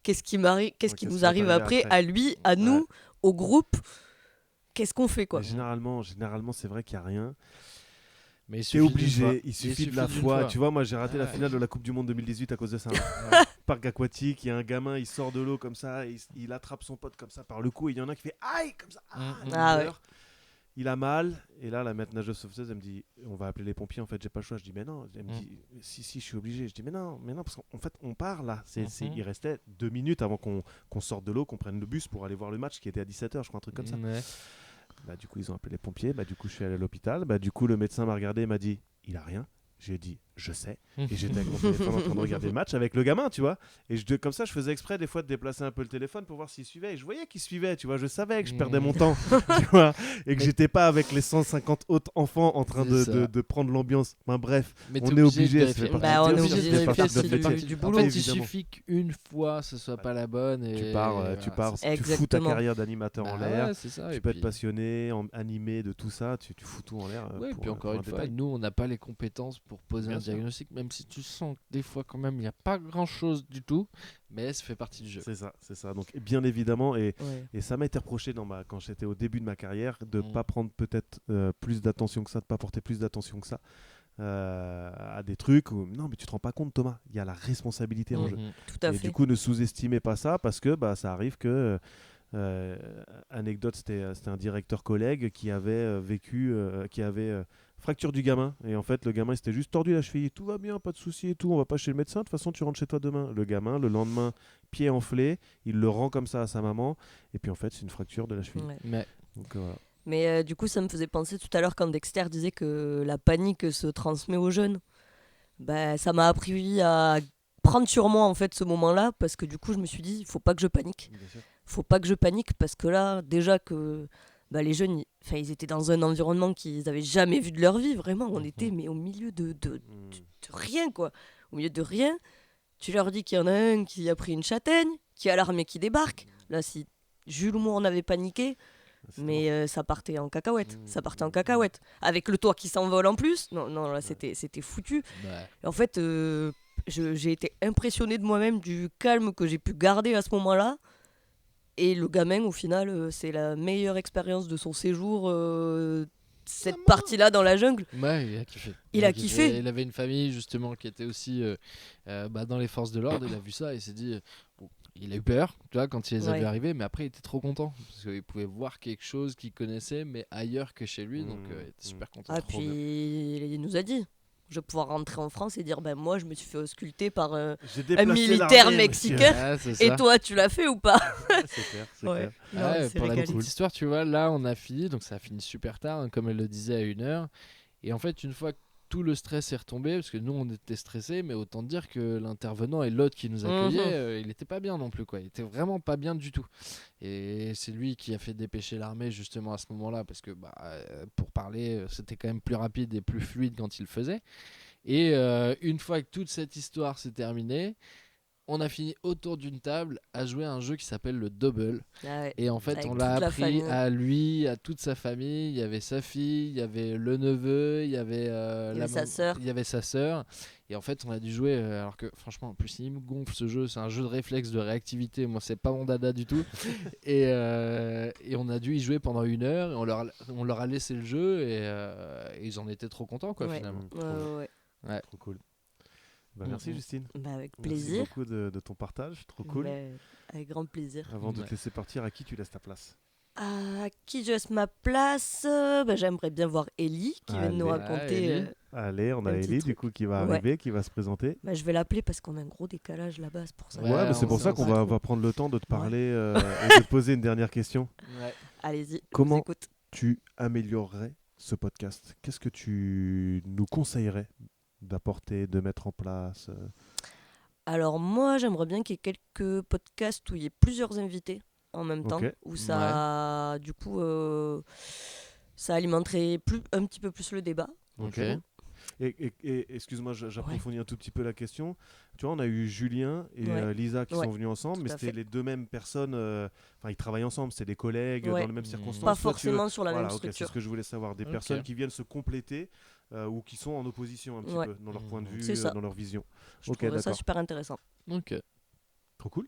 qu'est-ce qui m'arrive, qu'est-ce Ouais, qui qu'est-ce nous qui va arrive t'arriver après, après à lui, à nous, Ouais. au groupe? Qu'est-ce qu'on fait, quoi? Mais généralement, c'est vrai qu'il n'y a rien. Mais il T'es suffit d'une fois. obligé, il suffit de la d'une foi. Tu vois, moi j'ai raté la Ouais. finale de la Coupe du Monde 2018 à cause de ça. Parc aquatique, il y a un gamin, il sort de l'eau comme ça, il attrape son pote comme ça par le cou, et il y en a un qui fait aïe comme ça. Il Ah ouais. pleure. Il a mal, et là la maître nageuse sauveteuse elle me dit on va appeler les pompiers, en fait j'ai pas le choix. Je dis mais non, elle me dit si je suis obligé. Je dis mais non parce qu'en fait on part là. Il restait 2 minutes avant qu'on sorte de l'eau, qu'on prenne le bus pour aller voir le match qui était à 17h, je crois, un truc comme ça. Ouais. Bah, du coup, ils ont appelé les pompiers. Bah, du coup, je suis allé à l'hôpital. Bah, du coup, le médecin m'a regardé et m'a dit il a rien. J'ai dit je sais. Et j'étais avec mon téléphone en train de regarder le match avec le gamin, tu vois. Et comme ça, je faisais exprès des fois de déplacer un peu le téléphone pour voir s'il suivait. Et je voyais qu'il suivait, tu vois. Je savais que je perdais mon temps, tu vois. Et que j'étais pas avec les 150 autres enfants en train C'est ça. de prendre l'ambiance. Enfin, bref, Mais on t'es est obligé. de Ça fait vérifier. partie Bah, on du est métier, obligé ça de fait partie vérifier de notre si métier. du En boulot. fait, il Évidemment. suffit qu'une fois ce soit pas la bonne. Et Tu pars, voilà, tu pars, c'est ça. tu fous ta Exactement. carrière d'animateur en Bah l'air. ouais, c'est ça. Tu Et peux puis- être passionné, animé de tout ça, tu fous tout en l'air. Ouais, et pour, puis encore pour un une fois, détail. nous on n'a pas les compétences pour poser Bien un sûr. diagnostic, même si tu sens que des fois quand même il n'y a pas grand chose du tout, mais ça fait partie du jeu. C'est ça. Donc, bien évidemment, et Ouais. ça m'a été reproché quand j'étais au début de ma carrière de Mm. pas prendre peut-être plus d'attention que ça, de pas porter plus d'attention que ça à des trucs où non, mais tu te rends pas compte, Thomas, il y a la responsabilité en jeu. Mhm. Tout à Et fait. du coup, ne sous-estimez pas ça parce que ça arrive que. Anecdote, c'était un directeur collègue qui avait qui avait fracture du gamin, et en fait le gamin il s'était juste tordu la cheville, tout va bien, pas de souci et tout, on va pas chez le médecin, de toute façon tu rentres chez toi demain. Le gamin le lendemain, pied enflé, il le rend comme ça à sa maman, et puis en fait c'est une fracture de la cheville. Ouais. Mais Donc voilà. Mais du coup, ça me faisait penser tout à l'heure quand Dexter disait que la panique se transmet aux jeunes. Bah, ça m'a appris à prendre sur moi en fait ce moment-là, parce que du coup je me suis dit il faut pas que je panique. Bien sûr. Faut pas que je panique parce que là déjà que les jeunes ils étaient dans un environnement qu'ils avaient jamais vu de leur vie, vraiment on était mais au milieu de rien quoi, au milieu de rien. Tu leur dis qu'il y en a un qui a pris une châtaigne, qu'il y a l'armée qui débarque. Là si Jules ou moi on avait paniqué, mais ça partait en cacahuète, avec le toit qui s'envole en plus. Non là c'était foutu. Ouais. Et en fait j'ai été impressionnée de moi-même du calme que j'ai pu garder à ce moment-là. Et le gamin, au final, c'est la meilleure expérience de son séjour, cette partie-là dans la jungle. Ouais, il a kiffé. Il a kiffé. Il avait une famille justement qui était aussi dans les forces de l'ordre. Il a vu ça et s'est dit, bon, il a eu peur, tu vois, quand il les avait arrivés, mais après il était trop content parce qu'il pouvait voir quelque chose qu'il connaissait, mais ailleurs que chez lui, donc il était super content. Ah, puis il nous a dit. Je vais pouvoir rentrer en France et dire moi je me suis fait ausculter par un militaire mexicain. Ah, et toi tu l'as fait ou pas? C'est clair, c'est Ouais. clair. Non, Ouais, c'est pour la régalé. petite histoire, tu vois, là on a fini, donc ça a fini super tard, hein, comme elle le disait à 1h. Et en fait, une fois que tout le stress est retombé, parce que nous on était stressés, mais autant dire que l'intervenant et l'autre qui nous accueillait, il était pas bien non plus, quoi. Il était vraiment pas bien du tout. Et c'est lui qui a fait dépêcher l'armée justement à ce moment-là, parce que pour parler, c'était quand même plus rapide et plus fluide quand il le faisait. Et une fois que toute cette histoire s'est terminée, on a fini autour d'une table à jouer à un jeu qui s'appelle le Double. Ah ouais. Et en fait, Avec on l'a toute la appris famille. à lui, à toute sa famille. Il y avait sa fille, il y avait le neveu, il y avait, sa sœur. il y avait sa sœur. Et en fait, on a dû jouer, alors que franchement, en plus, il me gonfle ce jeu. C'est un jeu de réflexe, de réactivité. Moi, c'est pas mon dada du tout. et on a dû y jouer pendant 1 heure. Et on leur a laissé le jeu et ils en étaient trop contents, quoi, Ouais. finalement. Ouais. Trop cool. Merci Justine. Avec Merci plaisir. beaucoup de ton partage, trop cool. Avec grand plaisir. Avant de Ouais. te laisser partir, à qui tu laisses ta place? À qui je laisse ma place? J'aimerais bien voir Ellie qui vient de nous Allez. raconter. Ellie. Allez, on a Un petit Ellie du truc. coup qui va Ouais. arriver, qui va se présenter. Je vais l'appeler parce qu'on a un gros décalage là-bas, c'est pour ça. Ouais, Ouais, mais c'est on pour sait, ça on qu'on sait. va prendre le temps de te parler et de te poser une dernière question. Ouais. Allez-y, je Comment vous écoute. tu améliorerais ce podcast? Qu'est-ce que tu nous conseillerais d'apporter, de mettre en place? Alors moi, j'aimerais bien qu'il y ait quelques podcasts où il y ait plusieurs invités en même temps, Ok. où ça, du coup, ça alimenterait un petit peu plus le débat. Ok. Et excuse-moi, j'approfondis un tout petit peu la question. Tu vois, on a eu Julien et Ouais. Lisa qui Ouais, sont venus ensemble, tout mais à c'était fait. les deux mêmes personnes. Enfin, ils travaillent ensemble, c'est des collègues Ouais. dans les mêmes Mmh. circonstances. Pas Toi, tu veux- forcément sur la Voilà, même ok, c'est structure. ce que je voulais savoir. Des Ok. personnes qui viennent se compléter ou qui sont en opposition un petit Ouais. peu dans leur point de vue, C'est ça. dans leur vision. Je Ok, trouverais ça d'accord. super intéressant. Ok. Trop cool.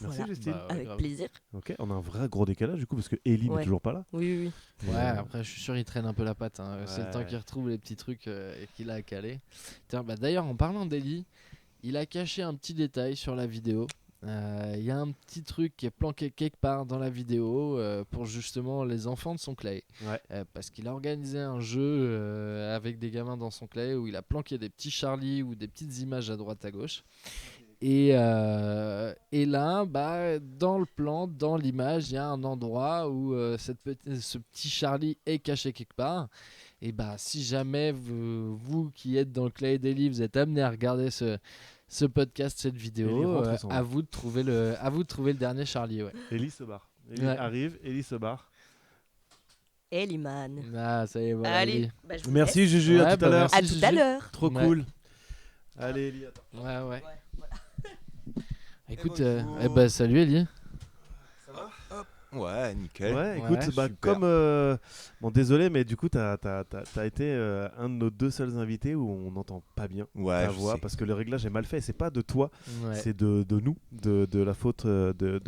Merci Voilà. Justine. Bah, ouais, Avec grave. plaisir. Ok, on a un vrai gros décalage du coup parce que Ellie n'est Ouais. toujours pas là. Oui. Ouais, Euh, après je suis sûr il traîne un peu la patte. Hein. C'est le temps Ouais. qu'il retrouve les petits trucs et qu'il a à caler. Tiens, d'ailleurs, en parlant d'Eli, il a caché un petit détail sur la vidéo. Il y a un petit truc qui est planqué quelque part dans la vidéo pour justement les enfants de son clay. Ouais. Parce qu'il a organisé un jeu avec des gamins dans son clay où il a planqué des petits Charlie ou des petites images à droite à gauche. Et là, dans le plan, dans l'image, il y a un endroit où ce petit Charlie est caché quelque part. Et si jamais vous qui êtes dans le Clay Daily, vous êtes amené à regarder ce podcast, cette Ellie vidéo, rentre son à vous de trouver le dernier Charlie. Ouais. Ellie se barre. Ellie Ouais. arrive, Ellie se barre. Ellie-man. Ah, ça y est, voilà. Allez, Ellie. je vous Merci Juju, Ouais, à tout à l'heure. laisse. À Merci, tout à Gigi. l'heure. Trop Ouais. cool. Allez Ellie, attends. Ouais. Écoute, bonjour. salut Ellie. Ouais, nickel. Ouais, écoute, super. comme. Bon, désolé, mais du coup, t'as été un de nos deux seuls invités où on n'entend pas bien Ouais, ta je voix sais. parce que le réglage est mal fait. C'est pas de toi, Ouais. c'est de nous, de la faute de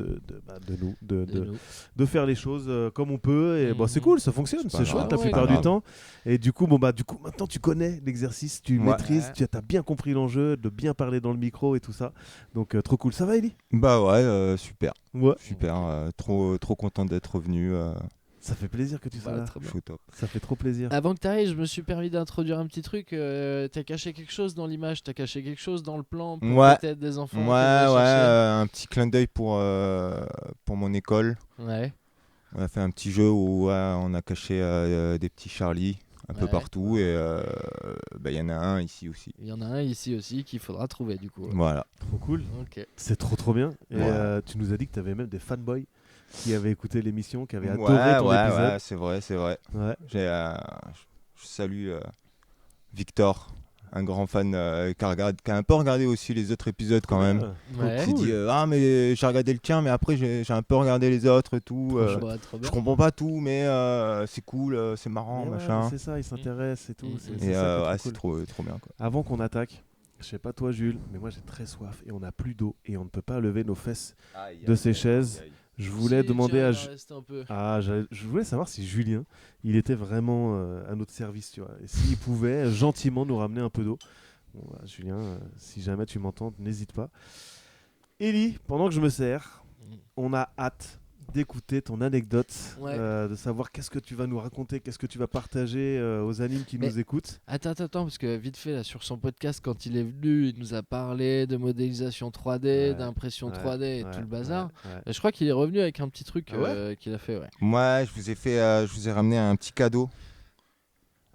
nous, De nous. de faire les choses comme on peut. Et bon, c'est Mhm. cool, ça fonctionne, C'est c'est pas chouette grave, la c'est plupart pas du grave. temps. Et du coup, maintenant tu connais l'exercice, tu Ouais. maîtrises, tu as bien compris l'enjeu, de bien parler dans le micro et tout ça. Donc, trop cool. Ça va, Ellie? Bah ouais, super. Ouais. Super. Trop content d'être revenu. Ça fait plaisir que tu sois Bah, là. très bien. Je suis au top. Ça fait trop plaisir. Avant que tu arrives, je me suis permis d'introduire un petit truc. T'as caché quelque chose dans l'image, t'as caché quelque chose dans le plan pour Ouais. peut-être des enfants. Ouais, qui vont chercher. un petit clin d'œil pour mon école. Ouais. On a fait un petit jeu où on a caché des petits Charlie un peu Ouais. partout. Et il y en a un ici aussi. Il y en a un ici aussi qu'il faudra trouver du coup. Voilà. Trop cool. Ok. C'est trop bien. Et Ouais. tu nous as dit que tu avais même des fanboys qui avaient écouté l'émission, qui avaient Ouais, adoré ton ouais, épisode. ouais, c'est vrai, c'est vrai. Ouais. Je salue Victor, un grand fan qui a un peu regardé aussi les autres épisodes quand même. Ouais. Il s'est dit mais j'ai regardé le tien, mais après j'ai un peu regardé les autres et tout. Bah, trop Je bien. comprends pas tout, mais c'est cool, c'est marrant, Mais ouais, machin. mais c'est ça, ils s'intéressent et tout. C'est Et c'est ça qui est c'est trop cool. trop bien quoi. Avant qu'on attaque, je sais pas toi Jules, mais moi j'ai très soif et on n'a plus d'eau et on ne peut pas lever nos fesses de ces chaises. Je voulais demander à je voulais savoir si Julien, il était vraiment à notre service, tu vois, et s'il pouvait gentiment nous ramener un peu d'eau. Bon, bah, Julien, si jamais tu m'entends, n'hésite pas. Ellie, pendant que je me sers, on a hâte d'écouter ton anecdote, Ouais. de savoir qu'est-ce que tu vas nous raconter, qu'est-ce que tu vas partager aux animes qui Mais- nous écoutent. Attends, parce que vite fait, là, sur son podcast, quand il est venu, il nous a parlé de modélisation 3D, Ouais, d'impression ouais, 3D et ouais, tout le bazar. ouais. Et je crois qu'il est revenu avec un petit truc Ah ouais qu'il a fait, ouais. Moi, je vous ai ramené un petit cadeau.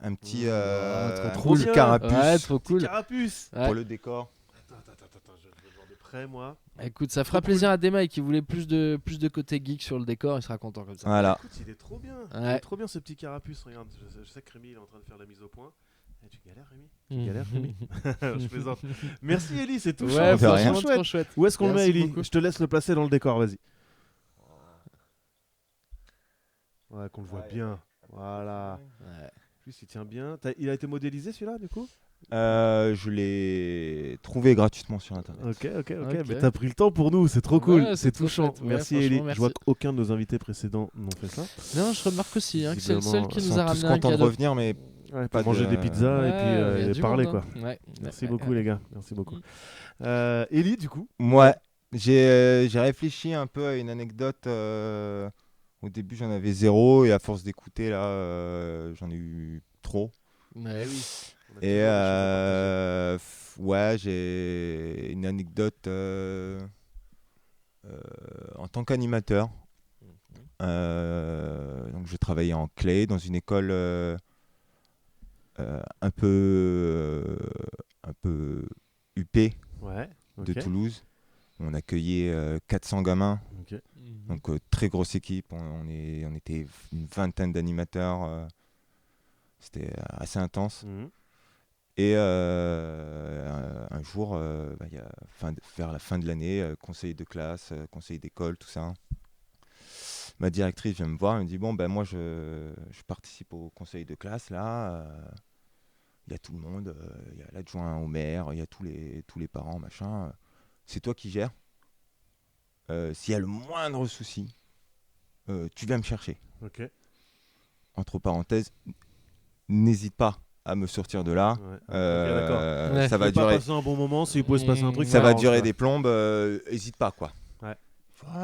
Un petit, trop petit bien. carapuce Ouais, trop Petit cool. carapuce. Ouais. pour le décor. Attends, je vais voir de près, moi. Écoute, ça fera plaisir à Dema qui voulait plus de côté geek sur le décor, il sera content comme ça. Voilà. Écoute, il est trop bien. Il Ouais. est trop bien ce petit carapuce. Regarde, je sais que Rémi il est en train de faire la mise au point. Eh, tu galères, Rémi Tu galères, Rémi Je plaisante. Merci, Ellie, c'est touchant. Ouais, De rien. franchement, chouette. trop chouette. Où est-ce qu'on le met, Merci Ellie beaucoup. Je te laisse le placer dans le décor, vas-y. Ouais, qu'on le voit bien. Voilà. Ouais. En plus, il tient bien. Il a été modélisé celui-là, du coup Je l'ai trouvé gratuitement sur internet. Ok. Ok. Mais t'as pris le temps pour nous, c'est trop cool, Ouais, c'est trop touchant. chouette. Ouais, Merci, franchement, Ellie. merci. Je vois qu'aucun de nos invités précédents n'ont fait ça. Non, je remarque aussi que c'est le seul qui Ils nous sont a tous ramené un contents de cadeau. revenir, mais Ouais, Pas pour manger de- des pizzas Ouais, et il y puis a et du parler, monde, quoi. hein. Ouais. Merci Ouais, beaucoup, ouais. les gars. Merci beaucoup. Ellie, du coup moi, j'ai réfléchi un peu à une anecdote. Au début, j'en avais zéro, et à force d'écouter, là, j'en ai eu trop. Ouais, oui. On a toujours Et des choses à partager. ouais, j'ai une anecdote en tant qu'animateur. Donc, je travaillais en clé dans une école un peu UP Ouais, de ok. Toulouse. On accueillait 400 gamins, Ok. donc très grosse équipe. On était une vingtaine d'animateurs. C'était assez intense. Mhm. Et un jour, vers la fin de l'année, conseil de classe, conseil d'école, tout ça. Ma directrice vient me voir, elle me dit bon ben moi je participe au conseil de classe là. Il y a tout le monde, il y a l'adjoint au maire, il y a tous les parents, machin. C'est toi qui gères. S'il y a le moindre souci, tu viens me chercher. Ok. Entre parenthèses, n'hésite pas à me sortir de là. Ouais. Ok, d'accord. Ouais. Ça va Tu peux pas durer. passer un bon moment, s'il pouvait se passer un truc, Ça va m'arrange, durer quoi. des plombes, hésite pas quoi. Ouais.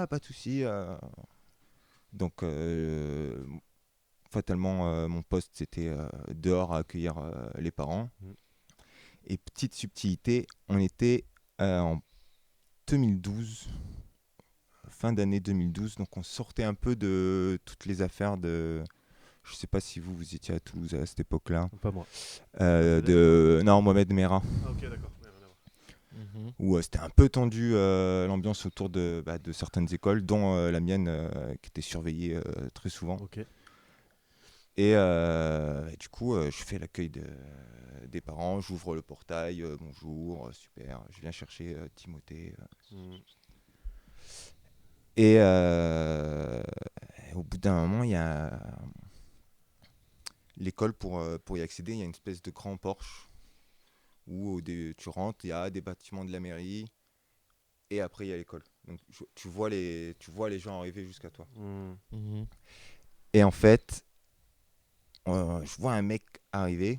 Pas de souci. Donc fatalement mon poste c'était dehors à accueillir les parents. Mm. Et petite subtilité, on était en 2012, fin d'année 2012, donc on sortait un peu de toutes les affaires de... Je sais pas si vous étiez à Toulouse à cette époque-là. Pas moi. Non, Mohamed Merah. Ah, ok, d'accord. Ouais, rien à voir. Où c'était un peu tendu l'ambiance autour de certaines écoles, dont la mienne qui était surveillée très souvent. Ok. Et du coup, je fais l'accueil des parents, j'ouvre le portail, bonjour, super, je viens chercher Timothée. Mhm. Et au bout d'un moment, il y a l'école, pour y accéder, il y a une espèce de grand porche où tu rentres, il y a des bâtiments de la mairie, et après il y a l'école. Donc tu vois les gens arriver jusqu'à toi. Mhm. Et en fait, je vois un mec arriver,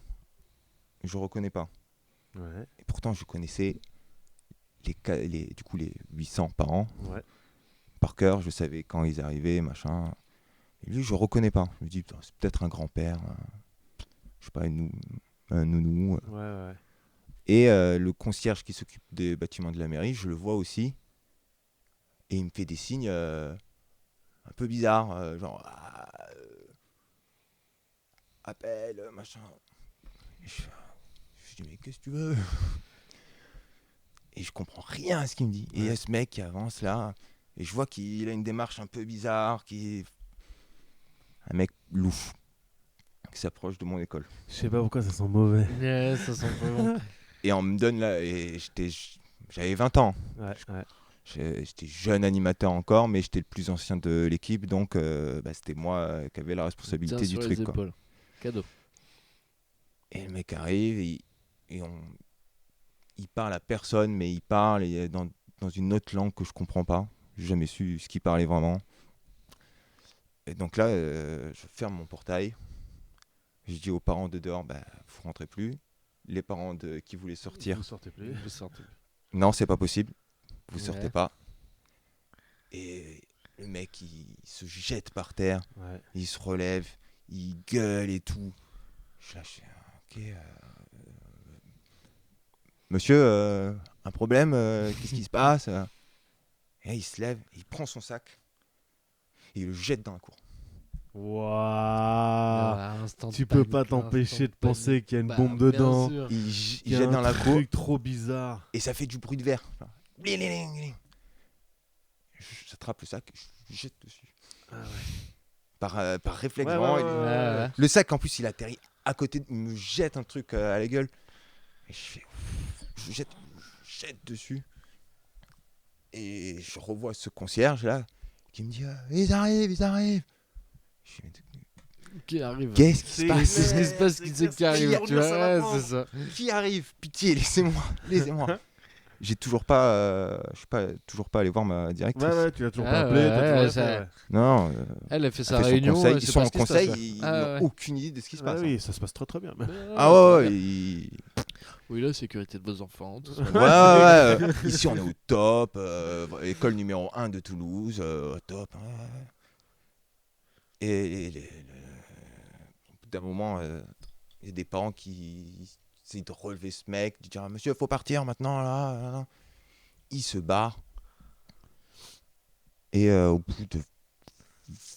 je reconnais pas. Ouais. Et pourtant, je connaissais les 800 parents Ouais. par cœur. Je savais quand ils arrivaient, machin. Et lui, je reconnais pas. Je me dis, putain, c'est peut-être un grand-père, je sais pas, un nounou. Ouais. Et le concierge qui s'occupe des bâtiments de la mairie, je le vois aussi. Et il me fait des signes un peu bizarres. Genre, appelle, machin. Je dis mais qu'est-ce que tu veux? Et je comprends rien à ce qu'il me dit. Et il y a ce mec qui avance là, et je vois qu'il a une démarche un peu bizarre, qui est un mec louche, qui s'approche de mon école. Je sais pas pourquoi ça sent mauvais. Yeah, ça sent pas bon. Et on me donne là, et j'avais 20 ans. Ouais. J'étais jeune animateur encore, mais j'étais le plus ancien de l'équipe, donc c'était moi qui avais la responsabilité Tiens du sur truc, les quoi. épaules. Cadeau. Et le mec arrive, il parle à personne, mais il parle dans une autre langue que je comprends pas. J'ai jamais su ce qu'il parlait vraiment. Et donc là, je ferme mon portail. Je dis aux parents de dehors, vous rentrez plus. Les parents qui voulaient sortir, Vous sortez plus. Vous sortez. non, c'est pas possible. Vous Ouais. sortez pas. Et le mec, il se jette par terre. Ouais. Il se relève, il gueule et tout. Je lâche, ok. Monsieur, un problème, qu'est-ce qui se passe? Et il se lève, il prend son sac et il le jette dans la cour. Waouh. Instant Tu peux pas panique, là, t'empêcher de instant penser panique. qu'il y a une Bah, bombe bien dedans. sûr. Il Il y a jette un dans la cour truc trop bizarre. et ça fait du bruit de verre. Bling, bling, bling. J'attrape le sac, je jette dessus. Ah ouais. Par réflexe, Ouais, vraiment, ouais, il- ouais, Ouais, ouais. le sac en plus il atterrit à côté, il me jette un truc à la gueule. Et je jette dessus. Et je revois ce concierge là qui me dit ils arrivent. Je dis, mais Qui arrive. qu'est-ce qui se C'est passe? C'est ce qui se passe, qui c'est qui arrive, tu vois. Ouais, c'est ça. Qui arrive? Pitié, laissez-moi. J'ai toujours pas, je suis toujours pas allé voir ma directrice. Ouais, tu l'as toujours Ah, pas appelé. ouais, t'as ouais, toujours ça- fait, ouais. Non, Elle a fait elle sa fait son réunion. conseil, elle ils sait sont pas en ce qui se conseil, passe, ouais. ils Ah, n'ont ouais. aucune idée de ce qui se Ah passe. oui, ça se passe très très bien. Ah ouais, Oui, la sécurité de vos enfants, tout ça. ouais. Ici on est au top, école numéro 1 de Toulouse, au top. Ouais. Et au bout d'un moment, il y a des parents qui essayent de relever ce mec, de dire monsieur, faut partir maintenant là. Il se barre. Et au bout de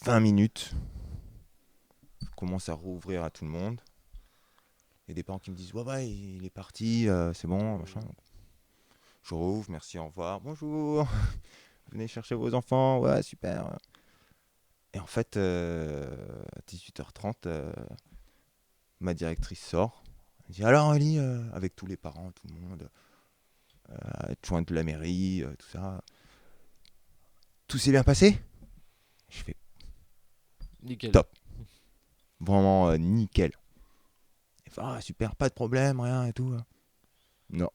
20 minutes, je commence à rouvrir à tout le monde. Il y a des parents qui me disent ouais, il est parti, c'est bon, machin. Je rouvre, merci, au revoir, bonjour, venez chercher vos enfants, ouais, super. Et en fait, à 18h30, ma directrice sort. Elle dit alors, Ellie, avec tous les parents, tout le monde, adjoint de la mairie, tout ça, tout s'est bien passé? Je fais Nickel. Top. vraiment nickel. Elle fait, ah, super, pas de problème, rien et tout. Non.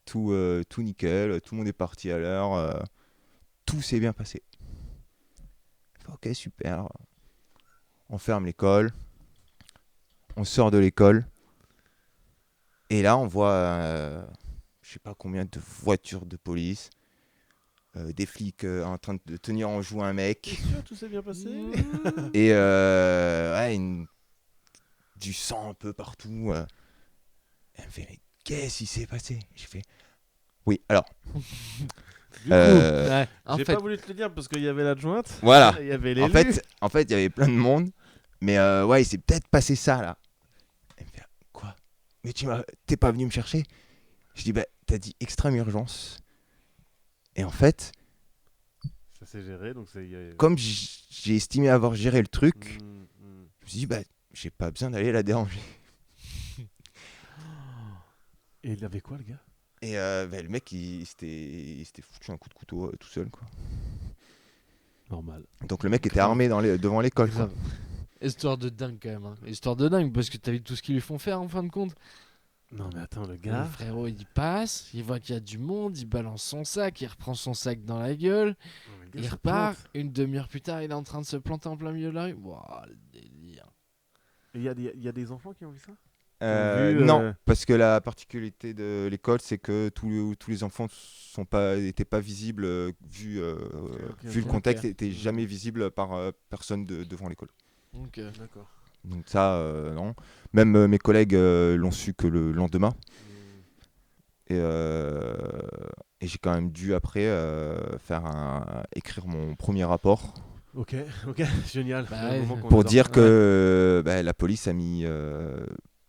Tout nickel, tout le monde est parti à l'heure, tout s'est bien passé. Ok, super. On ferme l'école, on sort de l'école, et là on voit, je sais pas combien de voitures de police, des flics en train de tenir en joue un mec, T'es sûr, tout s'est bien passé? et ouais, du sang un peu partout. Elle me fait, mais qu'est-ce qui s'est passé? J'ai fait, oui, alors. Du coup, Ouais, en j'ai fait, pas voulu te le dire parce qu'il y avait l'adjointe. Voilà. Il y avait l'élu. En fait, il y avait plein de monde, mais ouais, il s'est peut-être passé ça là. Elle me fait, quoi? Mais t'es pas venu me chercher? Je dis, bah, t'as dit extrême urgence. Et en fait, Ça s'est géré, donc c'est. comme j'ai estimé avoir géré le truc, Mm. je me suis dit, bah, j'ai pas besoin d'aller la déranger. Et il avait quoi, le gars? Et bah, le mec, il s'était foutu un coup de couteau tout seul, quoi. Normal. Donc le mec était armé devant l'école, quoi. grave. Histoire de dingue quand même. Hein. Histoire de dingue parce que t'as vu tout ce qu'ils lui font faire en fin de compte. Non, mais attends, le Le gars. frérot il passe, il voit qu'il y a du monde, il balance son sac, il reprend son sac dans la gueule, Non, mais le gars il se repart. plante. Une demi-heure plus tard, il est en train de se planter en plein milieu de la rue. Wouah, le délire. Et il y a des enfants qui ont vu ça? Non, parce que la particularité de l'école, c'est que tous les enfants n'étaient pas visibles, vu le contexte, ok. n'étaient jamais visibles par personne devant l'école. Donc, D'accord. Donc ça, non. Même mes collègues l'ont su que le lendemain. Et j'ai quand même dû après écrire mon premier rapport Ok, génial. Bah Il y a un ouais. moment qu'on Pour adore. dire Ouais. que la police a mis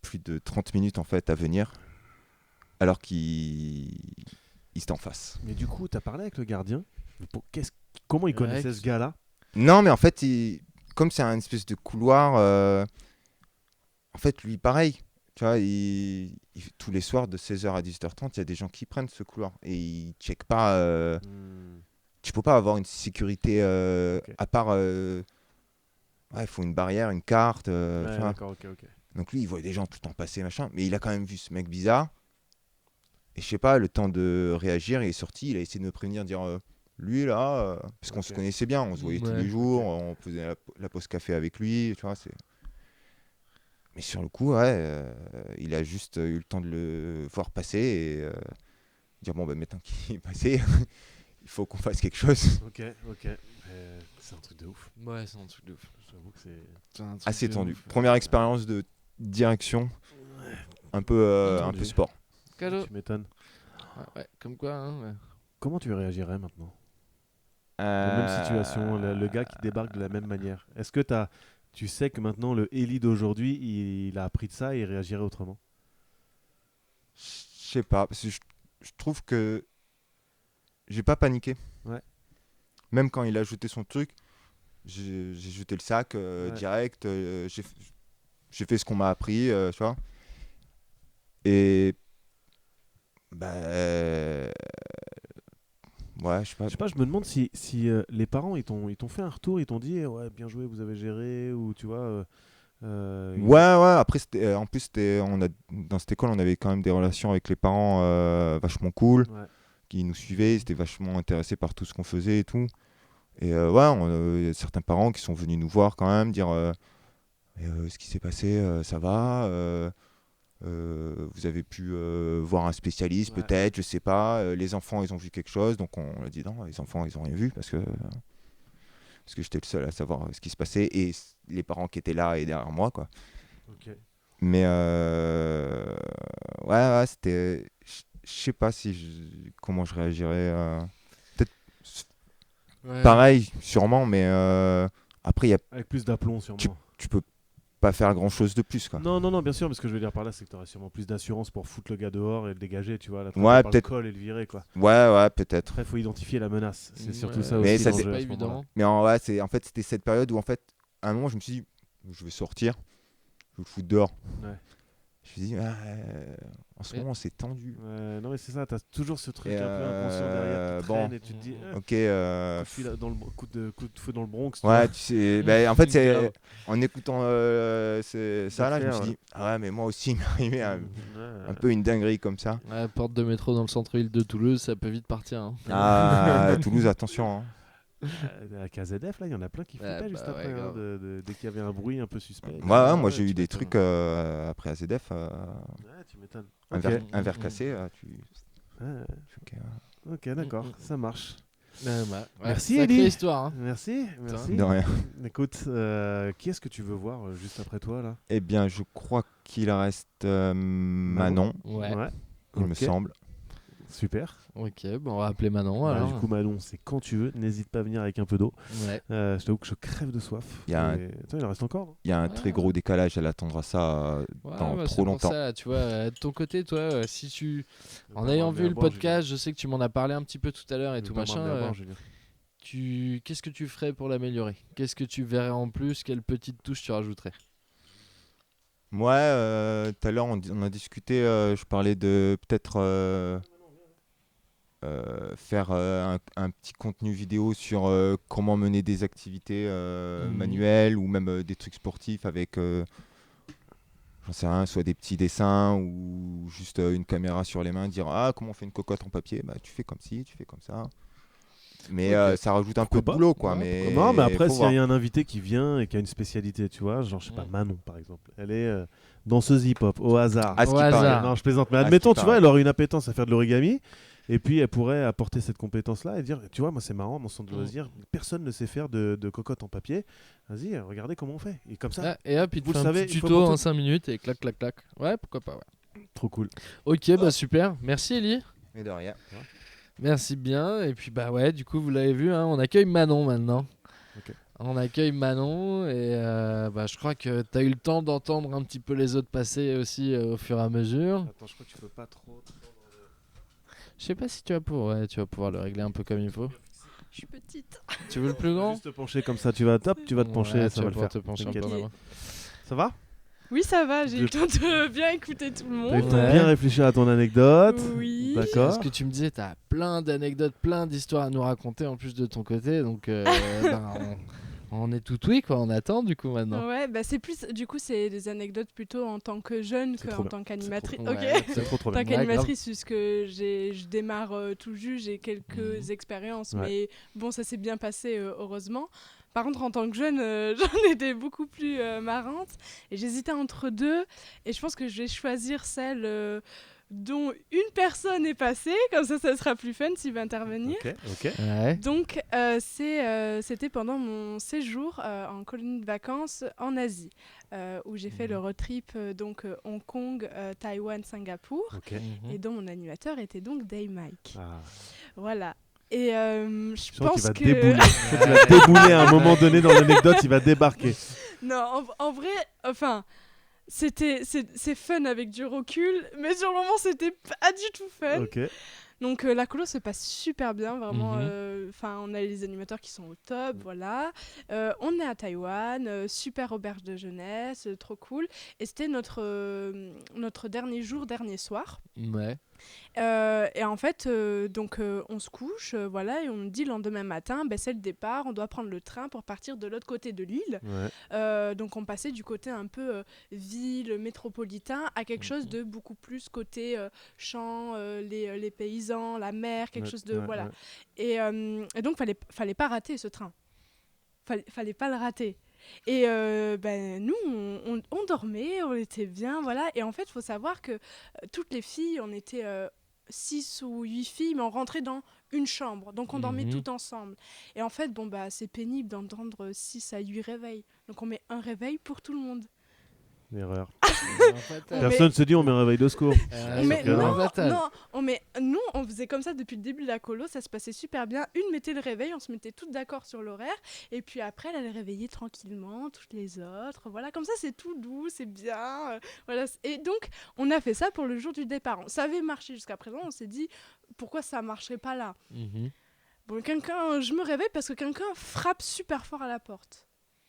plus de 30 minutes en fait à venir, alors qu'il était en face. Mais du coup, t'as parlé avec le gardien. Comment il Ouais, connaissait ce gars-là? Non, mais en fait, comme c'est un espèce de couloir, en fait, lui, pareil. Tu vois, tous les soirs de 16h à 18h30, il y a des gens qui prennent ce couloir et ils checkent pas. Tu peux pas avoir une sécurité Ok. à part. Il faut une barrière, une carte. Ouais, Tu vois. d'accord, ok. Donc lui, il voit des gens tout le temps passer, machin. Mais il a quand même vu ce mec bizarre. Et je sais pas, le temps de réagir, il est sorti. Il a essayé de me prévenir, dire lui là, parce qu'on se Ok. connaissait bien, on se voyait tous Ouais. les jours, on faisait la pause café avec lui. Tu vois, c'est. Mais sur le coup, il a juste eu le temps de le voir passer et dire bon, maintenant qu'il est passé, il faut qu'on fasse quelque chose. Ok. C'est un truc de ouf. Ouais, c'est un truc de ouf. J'avoue que C'est un truc Assez de tendu. ouf. Première expérience de direction, un peu Tendu. sport. Cadeau. Tu m'étonnes. Ouais, comme quoi, hein. Ouais. Comment tu réagirais maintenant? La même situation, le gars qui débarque de la même manière. Est-ce que tu sais que maintenant le Eli d'aujourd'hui, il a appris de ça et il réagirait autrement? Je sais pas, parce que je trouve que j'ai pas paniqué. Ouais. Même quand il a jeté son truc, j'ai jeté le sac Ouais. direct. J'ai fait ce qu'on m'a appris, tu vois. Et ouais, je sais pas. Je sais pas, je me demande si les parents ils t'ont fait un retour, ils t'ont dit ouais bien joué, vous avez géré ou tu vois. Ouais. Après, en plus, dans cette école, on avait quand même des relations avec les parents vachement cool, Ouais. qui nous suivaient, ils étaient vachement intéressés par tout ce qu'on faisait et tout. Et il y a certains parents qui sont venus nous voir quand même, dire ce qui s'est passé, ça va. Vous avez pu voir un spécialiste Ouais. peut-être, je sais pas. Les enfants, ils ont vu quelque chose, donc on a dit non, les enfants, ils ont rien vu parce que j'étais le seul à savoir ce qui se passait et les parents qui étaient là et derrière moi, quoi. Ok. Mais ouais, c'était. Je sais pas comment je réagirais. Peut-être Ouais. pareil, sûrement, mais après, Avec plus d'aplomb sûrement. tu peux pas faire grand chose de plus, quoi. Non, bien sûr, mais ce que je veux dire par là, c'est que tu aurais sûrement plus d'assurance pour foutre le gars dehors et le dégager, tu vois, l'attraper Ouais, par peut-être. le col et le virer, quoi. Ouais, peut-être. Après, il faut identifier la menace. C'est surtout Ouais, ça Mais aussi ça, l'enjeu c'est à pas ce moment-là. évident. Mais en fait, c'était cette période où, en fait, à un moment, je me suis dit, je vais sortir, je vais le foutre dehors. Ouais. Je me suis dit, en ce Et- moment, c'est tendu. Non, mais c'est ça, t'as toujours ce truc Et un peu inconscient derrière qui traîne bon. et tu te dis Ok. coup de feu dans le Bronx. Tu Ouais, vois. tu sais, en fait, Grave. c'est en écoutant ça là, je me suis L'affaire, dit, ah ouais, mais moi aussi, il m'est arrivé un Ouais. peu une dinguerie comme ça. Ouais, porte de métro dans le centre-ville de Toulouse, ça peut vite partir. Hein. Ah, Toulouse, attention. Hein. À KZF, là, il y en a plein qui Ouais, flippaient juste bah après, ouais, hein, grave. dès qu'il y avait un bruit un peu suspect. Ouais, moi j'ai eu tu des m'étonnes. trucs après AZF, Ouais, tu m'étonnes. un, Ok. un verre cassé, Ouais, ok, ok, d'accord, ça marche. Ouais, Merci, sacrée Ellie. histoire. Hein. Merci. de rien. Écoute, qui est-ce que tu veux voir juste après toi, là? Eh bien, je crois qu'il reste Manon, Ouais. il me Ok. semble. Super. Ok, bon, on va appeler Manon Bah, alors. du coup, Manon, c'est quand tu veux. N'hésite pas à venir avec un peu d'eau. Ouais. Je t'avoue que je crève de soif. Il y a Attends, il en reste encore. Il y a un Ouais. très gros décalage, elle attendra ça Ouais, dans bah, trop c'est longtemps. pour ça, tu vois, de ton côté, toi, si tu. Je vais En pas ayant boire, mais vu à le boire, podcast, je sais que tu m'en as parlé un petit peu tout à l'heure et Julien. tout Je vais pas boire, machin. mais à boire, Julien. Qu'est-ce que tu ferais pour l'améliorer? Qu'est-ce que tu verrais en plus? Quelle petite touche tu rajouterais? Ouais, tout à l'heure on a discuté, je parlais de peut-être faire un petit contenu vidéo sur comment mener des activités manuelles ou même des trucs sportifs avec, j'en sais rien, soit des petits dessins ou juste une caméra sur les mains, dire comment on fait une cocotte en papier, bah tu fais comme ci, tu fais comme ça. Mais Ok. ça rajoute un Pourquoi peu de pas boulot, quoi. Ouais, Mais Non, mais après, faut s'il y voir. a un invité qui vient et qui a une spécialité, tu vois, genre, je sais pas, Mm. Manon, par exemple. Elle est danseuse hip-hop, au hasard. À ce Au qui hasard. paraît. Non, je plaisante. Mais À ce admettons, qui tu vois, paraît. elle aurait une appétence à faire de l'origami. Et puis, elle pourrait apporter cette compétence-là et dire, tu vois, moi, c'est marrant, mon centre de Mm. loisirs, personne ne sait faire de cocotte en papier. Vas-y, regardez comment on fait. Et comme ça, Ah, et hop, il te vous fait le un savez, petit il faut tuto pour en tout. 5 minutes et clac, clac, clac. Ouais, pourquoi pas, ouais. trop cool. Ok, bah super. Merci, Ellie. Mais de rien. Merci bien. Et puis, bah ouais, du coup, vous l'avez vu, hein, on accueille Manon maintenant. Ok. On accueille Manon et je crois que tu as eu le temps d'entendre un petit peu les autres passer aussi au fur et à mesure. Attends, je crois que tu peux pas trop. Je sais pas si tu vas pouvoir le régler un peu comme il faut. Je suis petite. Tu veux le plus grand? Juste te pencher comme ça, tu vas te pencher, Ouais, ça tu va vas le pouvoir faire. te pencher un peu T'inquiète. là-bas. Ça va? Oui, ça va, j'ai eu le Je- temps de bien écouter tout le T'as eu le monde. temps de Ouais. bien réfléchir à ton anecdote. Oui. D'accord. Parce que tu me disais, tu as plein d'anecdotes, plein d'histoires à nous raconter en plus de ton côté. Donc, on est tout oui, quoi. On attend du coup maintenant. Ouais, bah c'est plus, du coup, c'est des anecdotes plutôt en tant que jeune C'est trop qu'en bien. tant qu'animatrice. Ouais, Ok. C'est trop En tant bien. qu'animatrice, puisque je démarre tout juste, j'ai quelques expériences, Ouais. mais bon, ça s'est bien passé, heureusement. Par contre, en tant que jeune, j'en étais beaucoup plus marrante, et j'hésitais entre deux, et je pense que je vais choisir celle dont une personne est passée, comme ça sera plus fun s'il va intervenir. Ok. Ouais. Donc, c'était pendant mon séjour en colonie de vacances en Asie, où j'ai fait le road trip, Hong Kong, Taïwan, Singapour, Ok. et dont mon animateur était donc Dave Mike. Ah. Voilà. Et je Je sens qu'il pense va que... débouler. Je sens qu'il va débouler à un moment donné dans l'anecdote, il va débarquer. Non, en vrai, enfin... C'est fun avec du recul, mais sur le moment, c'était pas du tout fun. Ok. Donc la colo se passe super bien, vraiment. Mhm. On a les animateurs qui sont au top, voilà. On est à Taïwan, super auberge de jeunesse, trop cool. Et c'était notre dernier jour, dernier soir. Ouais. Et en fait, on se couche, voilà, et on nous dit le lendemain matin, c'est le départ, on doit prendre le train pour partir de l'autre côté de l'île. Ouais. Donc on passait du côté un peu ville, métropolitain, à quelque chose de beaucoup plus côté champs, les paysans, la mer, quelque chose de... Ouais, voilà. ouais. Et donc fallait pas rater ce train. Fallait pas le rater. Et nous, on dormait, on était bien, voilà. Et en fait, il faut savoir que toutes les filles, on était 6 ou 8 filles, mais on rentrait dans une chambre. Donc, on dormait toutes ensemble. Et en fait, c'est pénible d'entendre 6 à 8 réveils. Donc, on met un réveil pour tout le monde. Erreur. En fait, Personne se dit on met un réveil de secours. Mais sur non, Canal. non, nous, on faisait comme ça depuis le début de la colo, ça se passait super bien. Une mettait le réveil, on se mettait toutes d'accord sur l'horaire, et puis après, elle allait réveiller tranquillement toutes les autres. Voilà, comme ça, c'est tout doux, c'est bien. Voilà. Et donc, on a fait ça pour le jour du départ. Ça avait marché jusqu'à présent, on s'est dit, pourquoi ça marcherait pas là? Bon, je me réveille parce que quelqu'un frappe super fort à la porte.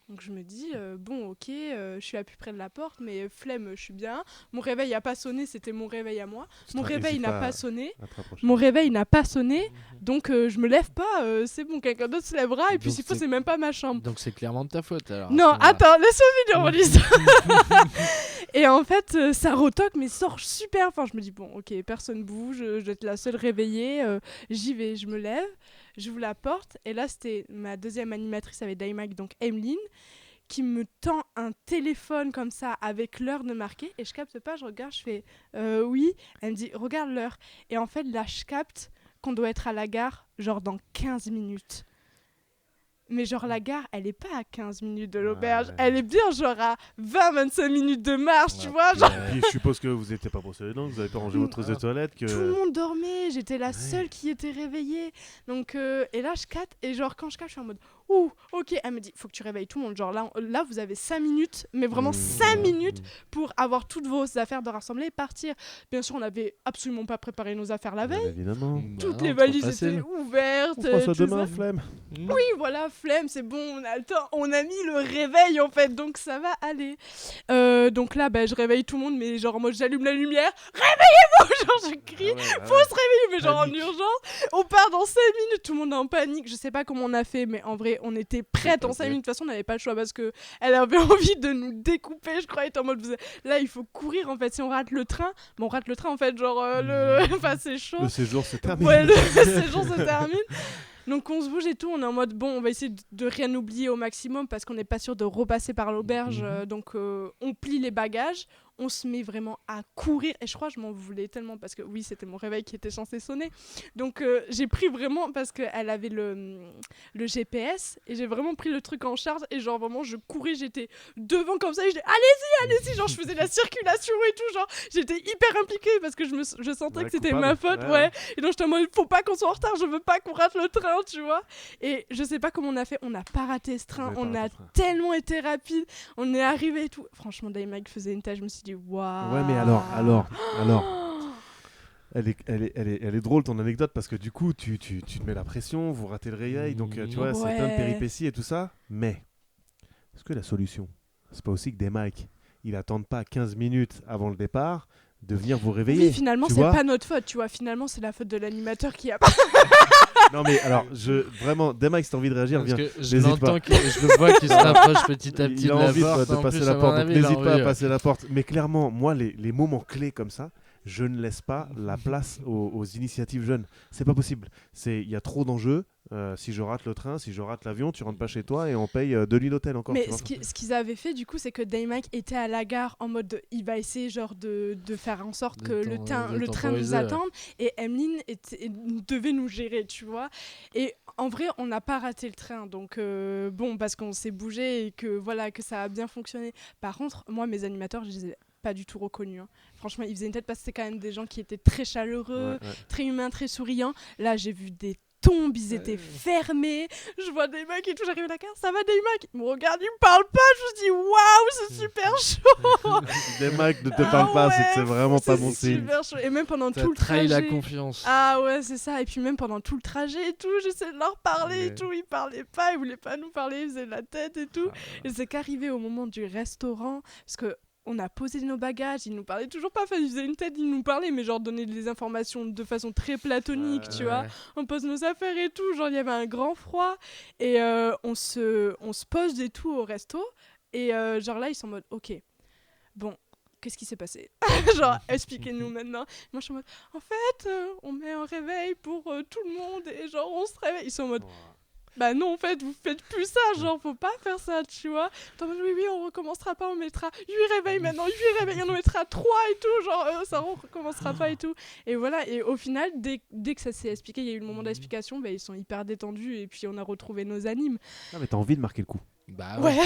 Donc je me dis, ok, je suis à plus près de la porte, mais flemme, je suis bien. Mon réveil n'a pas sonné, c'était mon réveil à moi. Mon réveil n'a pas sonné. Mon réveil n'a pas sonné, donc je me lève pas, c'est bon, quelqu'un d'autre se lèvera, et puis Donc s'il faut, c'est même pas ma chambre. Donc c'est clairement de ta faute alors. Non, attends, laisse-moi finir mon histoire. Et en fait, ça retoque, mais sort super fort. Je me dis, bon, ok, personne bouge, je dois être la seule réveillée. J'y vais, je me lève, j'ouvre la porte. Et là, c'était ma deuxième animatrice avec Daimak, donc Emeline, qui me tend un téléphone comme ça avec l'heure de marquer. Et je capte pas, je regarde, je fais oui. Elle me dit, regarde l'heure. Et en fait, là, je capte qu'on doit être à la gare, genre dans 15 minutes. Mais genre la gare, elle est pas à 15 minutes de l'auberge, elle est bien genre à 20-25 minutes de marche, tu vois. Genre... Puis je suppose que vous n'étiez pas brossé les dents, que vous n'avez pas rangé votre réseau de toilette. Que... Tout le monde dormait, j'étais la seule qui était réveillée. Donc, et là je capte, et genre quand je capte, je suis en mode ouh, ok. Elle me dit, faut que tu réveilles tout le monde. Genre là vous avez 5 minutes, mais vraiment 5 minutes pour avoir toutes vos affaires de rassembler et partir. Bien sûr, on n'avait absolument pas préparé nos affaires la veille. Évidemment. Toutes les valises étaient ouvertes. On fera ça tout demain, ça. flemme. Oui, voilà, flemme, c'est bon, on a le temps. On a mis le réveil en fait, donc ça va aller. Donc là, je réveille tout le monde, mais genre moi j'allume la lumière. Réveillez-vous, genre je crie. Faut se réveiller, mais genre en urgence. On part dans 5 minutes, tout le monde est en panique. Je sais pas comment on a fait, mais en vrai, on était prêtes en 5 minutes. De toute façon, on n'avait pas le choix parce que elle avait envie de nous découper. Je crois, elle était en mode là, il faut courir en fait. Si on rate le train, on rate le train en fait, genre enfin c'est chaud. Le séjour se termine. Ouais, le séjour se termine. Donc on se bouge et tout, on est en mode bon, on va essayer de rien oublier au maximum parce qu'on n'est pas sûr de repasser par l'auberge. Donc on plie les bagages, on se met vraiment à courir. Et je crois que je m'en voulais tellement parce que oui, c'était mon réveil qui était censé sonner. Donc j'ai pris vraiment parce qu'elle avait le GPS et j'ai vraiment pris le truc en charge et genre vraiment je courais, j'étais devant comme ça et je disais allez-y, genre je faisais la circulation et tout, genre j'étais hyper impliquée parce que je sentais Ouais, que c'était coupable. ma faute, Ouais, ouais. ouais. Et donc j'étais en mode faut pas qu'on soit en retard, je veux pas qu'on rate le train, tu vois. Et je sais pas comment on a fait, on n'a pas raté ce train, Vous avez on pas a raté le train. tellement été rapide, on est arrivé et tout. Franchement, Daymac faisait une tâche, je me suis dit waouh. Ouais, mais alors. Elle est drôle ton anecdote parce que du coup tu te mets la pression, vous ratez le réveil, donc tu vois, c'est plein de Ouais. péripéties et tout ça. Mais est-ce que la solution, c'est pas aussi que des Mike, ils attendent pas 15 minutes avant le départ de venir vous réveiller? Oui, finalement, tu c'est vois pas notre faute, tu vois. Finalement, c'est la faute de l'animateur qui a pas. Non mais alors, vraiment, des Mike, si t'as envie de réagir, Parce viens. que je n'hésite l'entends, pas. je le vois qu'il se rapproche petit à petit Il de a la envie porte. de En passer plus, la à mon porte, donc avis, il a n'hésite pas à envie, passer la porte. Mais clairement, moi, les moments clés comme ça, je ne laisse pas la place aux initiatives jeunes. C'est pas possible. Il y a trop d'enjeux. Si je rate le train, si je rate l'avion, tu rentres pas chez toi et on paye 2 lits d'hôtel encore. Mais tu vois. ce qu'ils avaient fait, du coup, c'est que Daymac était à la gare en mode il va essayer genre de faire en sorte De que le train nous temporiser, ouais. attende. Et Emeline devait nous gérer, tu vois. Et en vrai, on n'a pas raté le train. Donc, bon, parce qu'on s'est bougé et que voilà, que ça a bien fonctionné. Par contre, moi, mes animateurs, je les ai pas du tout reconnus. Hein. Franchement, ils faisaient une tête parce que c'était quand même des gens qui étaient très chaleureux, Ouais. très humains, très souriants. Là, j'ai vu des tombes, ils étaient fermés. Je vois des mecs et tout, j'arrive à la gare, ça va des mecs? Ils me regardent, ils me parlent pas. Je me dis waouh, c'est super chaud. Des Mike ne te parlent pas, c'est que c'est vraiment pas bon C'est signe. super chaud. Et même pendant T'as tout le trahi trajet. la confiance. Ah ouais, c'est ça. Et puis même pendant tout le trajet et tout, j'essaie de leur parler Ouais. et tout. Ils parlaient pas, ils voulaient pas nous parler, ils faisaient la tête et tout. Ah, Et c'est qu'arrivé au moment du restaurant, parce que on a posé nos bagages, ils nous parlaient toujours pas, enfin ils faisaient une tête, ils nous parlaient, mais genre donner des informations de façon très platonique, tu vois. On pose nos affaires et tout, genre il y avait un grand froid, et on se pose et tout au resto, et genre là ils sont en mode, ok, bon, qu'est-ce qui s'est passé? Genre, expliquez-nous maintenant. Moi je suis en mode, en fait, on met un réveil pour tout le monde, et genre on se réveille. Ils sont en mode, bah non, en fait, vous faites plus ça, genre, faut pas faire ça, tu vois. Attends, oui, on recommencera pas, on mettra 8 réveils maintenant, 8 réveils, on en mettra 3 et tout, genre, ça on recommencera pas et tout. Et voilà, et au final, dès que ça s'est expliqué, il y a eu le moment d'explication, bah, ils sont hyper détendus et puis on a retrouvé nos animes. Non mais t'as envie de marquer le coup. Bah Ouais,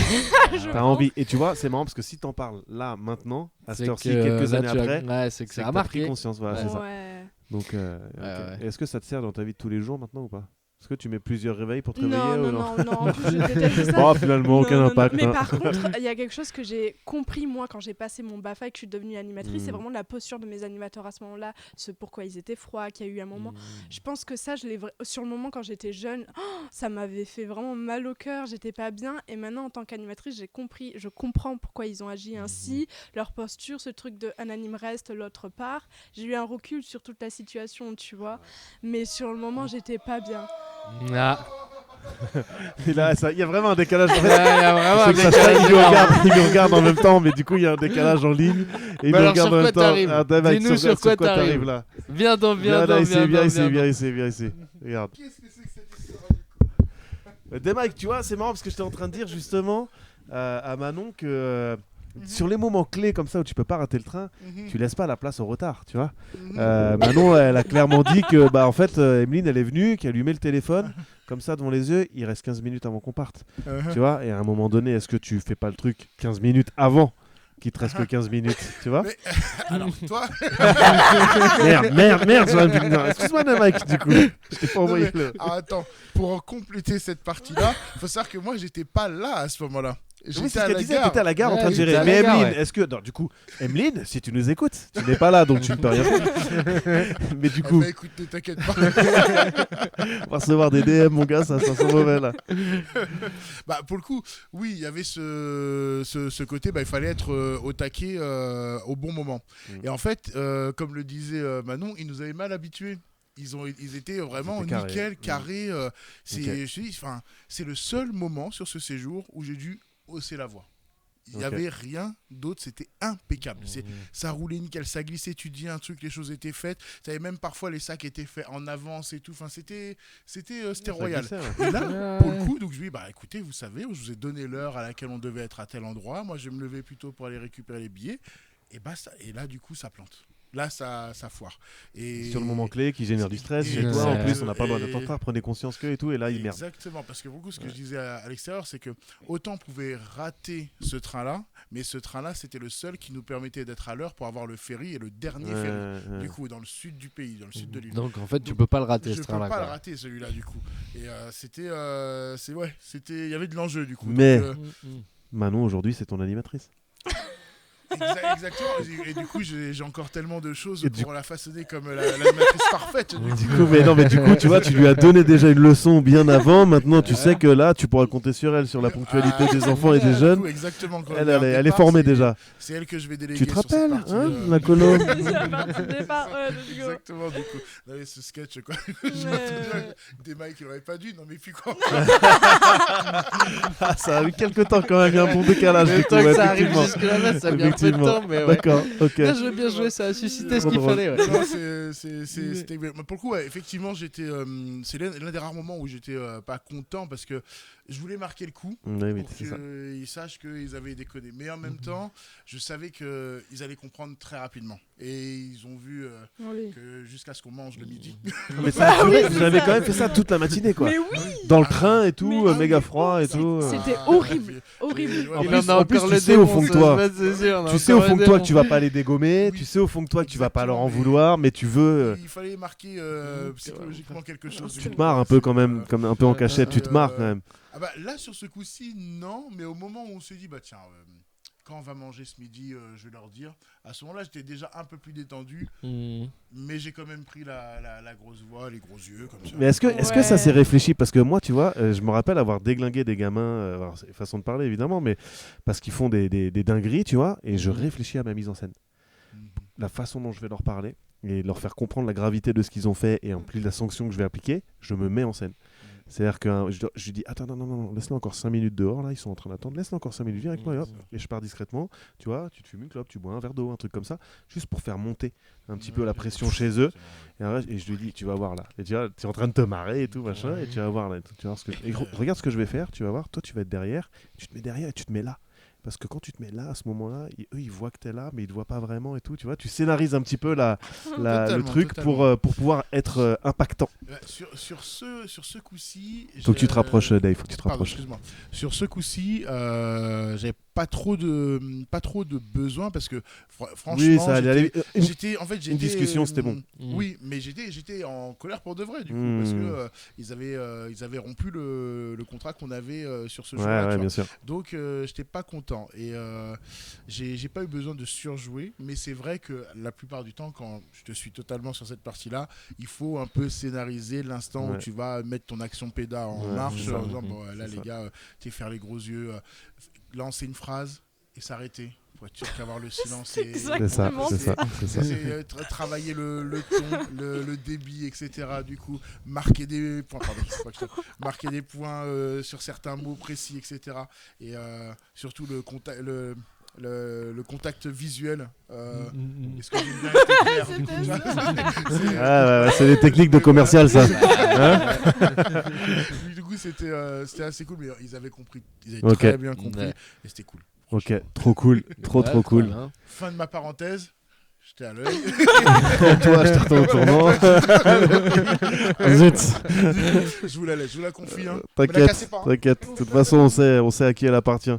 je T'as pense. envie. Et tu vois, c'est marrant parce que si t'en parles là, maintenant, à cette C'est heure-ci, que, quelques là, années tu as- après, ouais, c'est que c'est ça que a t'as pris marqué. conscience. Voilà, c'est ça. Ouais. Donc, ok. ouais. Et est-ce que ça te sert dans ta vie de tous les jours maintenant ou pas? Est-ce que tu mets plusieurs réveils pour te Non, réveiller non, ou non, en plus je déteste ça. Bon, finalement, aucun Non, non, impact. non. Mais hein. par contre, il y a quelque chose que j'ai compris, moi, quand j'ai passé mon BAFA et que je suis devenue animatrice, c'est Mm. vraiment la posture de mes animateurs à ce moment-là, ce pourquoi ils étaient froids, qu'il y a eu un moment. Je pense que ça, sur le moment quand j'étais jeune, ça m'avait fait vraiment mal au cœur, j'étais pas bien. Et maintenant, en tant qu'animatrice, j'ai compris, je comprends pourquoi ils ont agi ainsi, leur posture, ce truc de un anime reste, l'autre part. J'ai eu un recul sur toute la situation, tu vois. Mais sur le moment, j'étais pas bien. Ah. Et là, il y a vraiment un décalage. En Ouais, fait, il y a vraiment c'est un que Sacha, décalage. il me regarde en même temps, mais du coup, il y a un décalage en ligne. Et il Bah me alors, regarde sur en même quoi temps. t'arrives Ah, David, Dis-nous sur quoi t'arrives. là. Viens donc, viens Viens donc, ici, viens viens donc, ici, viens viens donc. ici, viens ici. Regarde. Qu'est-ce que c'est que cette histoire? Des Mike, tu vois, c'est marrant parce que j'étais en train de dire justement à Manon que sur les moments clés comme ça où tu peux pas rater le train, tu laisses pas la place au retard, tu vois. Manon, elle a clairement dit que bah en fait, Emeline, elle est venue, qu'elle lui met le téléphone comme ça devant les yeux, il reste 15 minutes avant qu'on parte, tu vois. Et à un moment donné, est-ce que tu fais pas le truc 15 minutes avant qu'il te reste que 15 minutes, tu vois? Mais, alors, toi, Merde, j'aurais pu le dire. Excuse-moi, des Mike, du coup. Je t'ai pas envoyé non, mais- le... ah, attends, pour compléter cette partie-là, faut savoir que moi, j'étais pas là à ce moment-là. Oui, J'étais c'est à ce qu'elle la disait, gare. t'étais à la gare en Ouais, train de j'étais gérer. à la Mais gare, Emeline, ouais. est-ce que... Non, du coup, Emeline, si tu nous écoutes, tu n'es pas là, donc tu ne peux rien faire. Mais du Eh coup, ben, écoute, ne t'inquiète pas. on va recevoir des DM, mon gars, ça sent mauvais, là. Bah, pour le coup, oui, il y avait ce côté, bah, il fallait être au taquet au bon moment. Et en fait, comme le disait Manon, ils nous avaient mal habitués. Ils étaient vraiment Ils étaient carrés. nickel, carrés. Ok. Je dis, c'est le seul moment sur ce séjour où j'ai dû hausser la voix. Il n'y Ok. avait rien d'autre, c'était impeccable. Ça roulait nickel, ça glissait, tu dis un truc, les choses étaient faites. Tu avais même parfois les sacs étaient faits en avance et tout. Enfin, c'était royal. Ça glissait, ouais. Et là, Ouais. pour le coup, donc je lui dis, bah écoutez, vous savez, je vous ai donné l'heure à laquelle on devait être à tel endroit. Moi, je vais me lever plus tôt pour aller récupérer les billets. et là, du coup, ça plante. Là, ça foire. Et Sur le moment clé qui génère du stress et- chez toi, en Ouais. plus on n'a pas le droit d'être en et- retard, prenez conscience que et tout, et là il merde. Exactement, parce que beaucoup ce que je disais à l'extérieur, c'est que autant on pouvait rater ce train-là, mais ce train-là, c'était le seul qui nous permettait d'être à l'heure pour avoir le ferry et le dernier ferry. Du coup, dans le sud du pays, dans le sud de l'île. Donc en fait, tu Donc, peux pas le rater Je ce peux train-là. pas le quoi. rater celui-là du coup. Et il y avait de l'enjeu du coup. Mais- Donc, Manon, aujourd'hui c'est ton animatrice. exactement. Et du coup, j'ai encore tellement de choses Et du pour la façonner comme l'animatrice parfaite. Du Du coup, coup, mais non, mais du coup, tu vois, tu lui as donné déjà une leçon bien avant. Maintenant, tu sais que là, tu pourras compter sur elle, sur la ponctualité des enfants et des du jeunes. coup, exactement. quand Elle, il y a un elle est départ, formée c'est- déjà. C'est elle que je vais déléguer. Tu te sur cette rappelles, partie, hein, la colo C'est la partie de départ, ouais, let's go. Exactement, du coup. Non, mais ce sketch, quoi. Je Mais- m'attendais à des mecs qui n'auraient pas dû. Non, mais puis quoi. Ah, ça a eu quelques temps quand même, il y a un bon décalage. Le du coup, temps que ça arrive effectivement. jusque-là, ça a mis un peu de temps, mais ouais. D'accord, ok. Là, je veux bien jouer, ça a suscité ce qu'il Drôle. fallait. Ouais. Non, c'était pour le coup, ouais, effectivement, c'est l'un des rares moments où j'étais pas content parce que je voulais marquer le coup Oui, mais pour c'est ça. qu'ils sachent qu'ils avaient déconné. Mais en même temps, je savais qu'ils allaient comprendre très rapidement. Et ils ont vu Oui. que jusqu'à ce qu'on mange le midi. Mais ça a duré, vous avez quand même fait ça toute la matinée, quoi. Mais oui, Dans le train et tout, Mais- méga froid et tout. C'était Ah, horrible, puis- horrible. et, ouais, En mais- plus, tu sais au fond de toi. Tu sais au fond de toi que tu vas pas les dégommer, Oui, tu sais au fond de toi que tu vas pas leur en exactement, vouloir, mais tu veux. il fallait marquer psychologiquement quelque chose. Tu te marres un peu quand même, comme un peu en cachette, tu te marres quand même. Ah bah là sur ce coup-ci non, mais au moment où on s'est dit bah tiens quand on va manger ce midi je vais leur dire, à ce moment-là j'étais déjà un peu plus détendu, mais j'ai quand même pris la grosse voix, les gros yeux comme ça. Mais est-ce que ça Ouais. s'est réfléchi? Parce que moi, tu vois, je me rappelle avoir déglingué des gamins, alors c'est une façon de parler évidemment, mais parce qu'ils font des dingueries, tu vois, et je réfléchis à ma mise en scène. La façon dont je vais leur parler et leur faire comprendre la gravité de ce qu'ils ont fait et en plus la sanction que je vais appliquer, je me mets en scène. C'est-à-dire que je lui dis attends, non, laisse-le encore 5 minutes dehors, là, ils sont en train d'attendre, laisse-le encore 5 minutes, viens avec moi, et hop, et je pars discrètement, tu vois, tu te fumes une clope, tu bois un verre d'eau, un truc comme ça, juste pour faire monter un petit peu la pression chez eux. Et je lui dis, tu vas voir là, et tu vois, tu es en train de te marrer et tout, machin, et tu vas voir là, tu vas voir regarde ce que je vais faire, tu vas voir, toi tu vas être derrière, tu te mets derrière et tu te mets là. Parce que quand tu te mets là, à ce moment-là, eux, ils voient que tu es là, mais ils te voient pas vraiment et tout. Tu vois, tu scénarises un petit peu le Totalement, truc totalement. pour pouvoir être impactant. Sur ce coup-ci, Faut que tu te rapproches, Dave, faut que tu te Pardon, rapproches. excuse-moi. Sur ce coup-ci, j'avais pas trop de besoin parce que franchement, Oui, ça allait aller. j'étais une discussion, c'était bon. Oui, mais j'étais en colère pour de vrai du coup Mm. parce que ils avaient rompu le contrat qu'on avait sur ce Ouais, jour-là. tu ouais, vois. bien sûr. Donc j'étais pas content et j'ai pas eu besoin de surjouer, mais c'est vrai que la plupart du temps quand je te suis totalement sur cette partie-là, il faut un peu scénariser l'instant où Ouais. tu vas mettre ton action péda en Ouais, marche c'est ça. en disant bon là C'est les ça. gars t'es faire les gros yeux, lancer une phrase et s'arrêter pour être sûr qu'avoir le silence C'est et C'est ça, Exactement c'est ça, c'est ça. c'est travailler le ton, le débit, etc. Du coup, marquer des points, pardon, je crois que marquer des points sur certains mots précis, etc. Et surtout le contact visuel. Est-ce que j'ai bien été clair du coup, tu vois Ouais, c'est des techniques de commercial, ça. Hein Du coup, c'était assez cool, mais ils avaient compris, ils avaient Ok. très bien compris, Ouais. et c'était cool. Ok, trop cool, trop cool. Fin de ma parenthèse. J'étais à l'œil. Toi, je te retourne au tournant. Zut. Je vous la laisse, je vous la confie. Hein. Me la T'inquiète, cassez pas, hein. t'inquiète. De toute façon, on sait à qui elle appartient.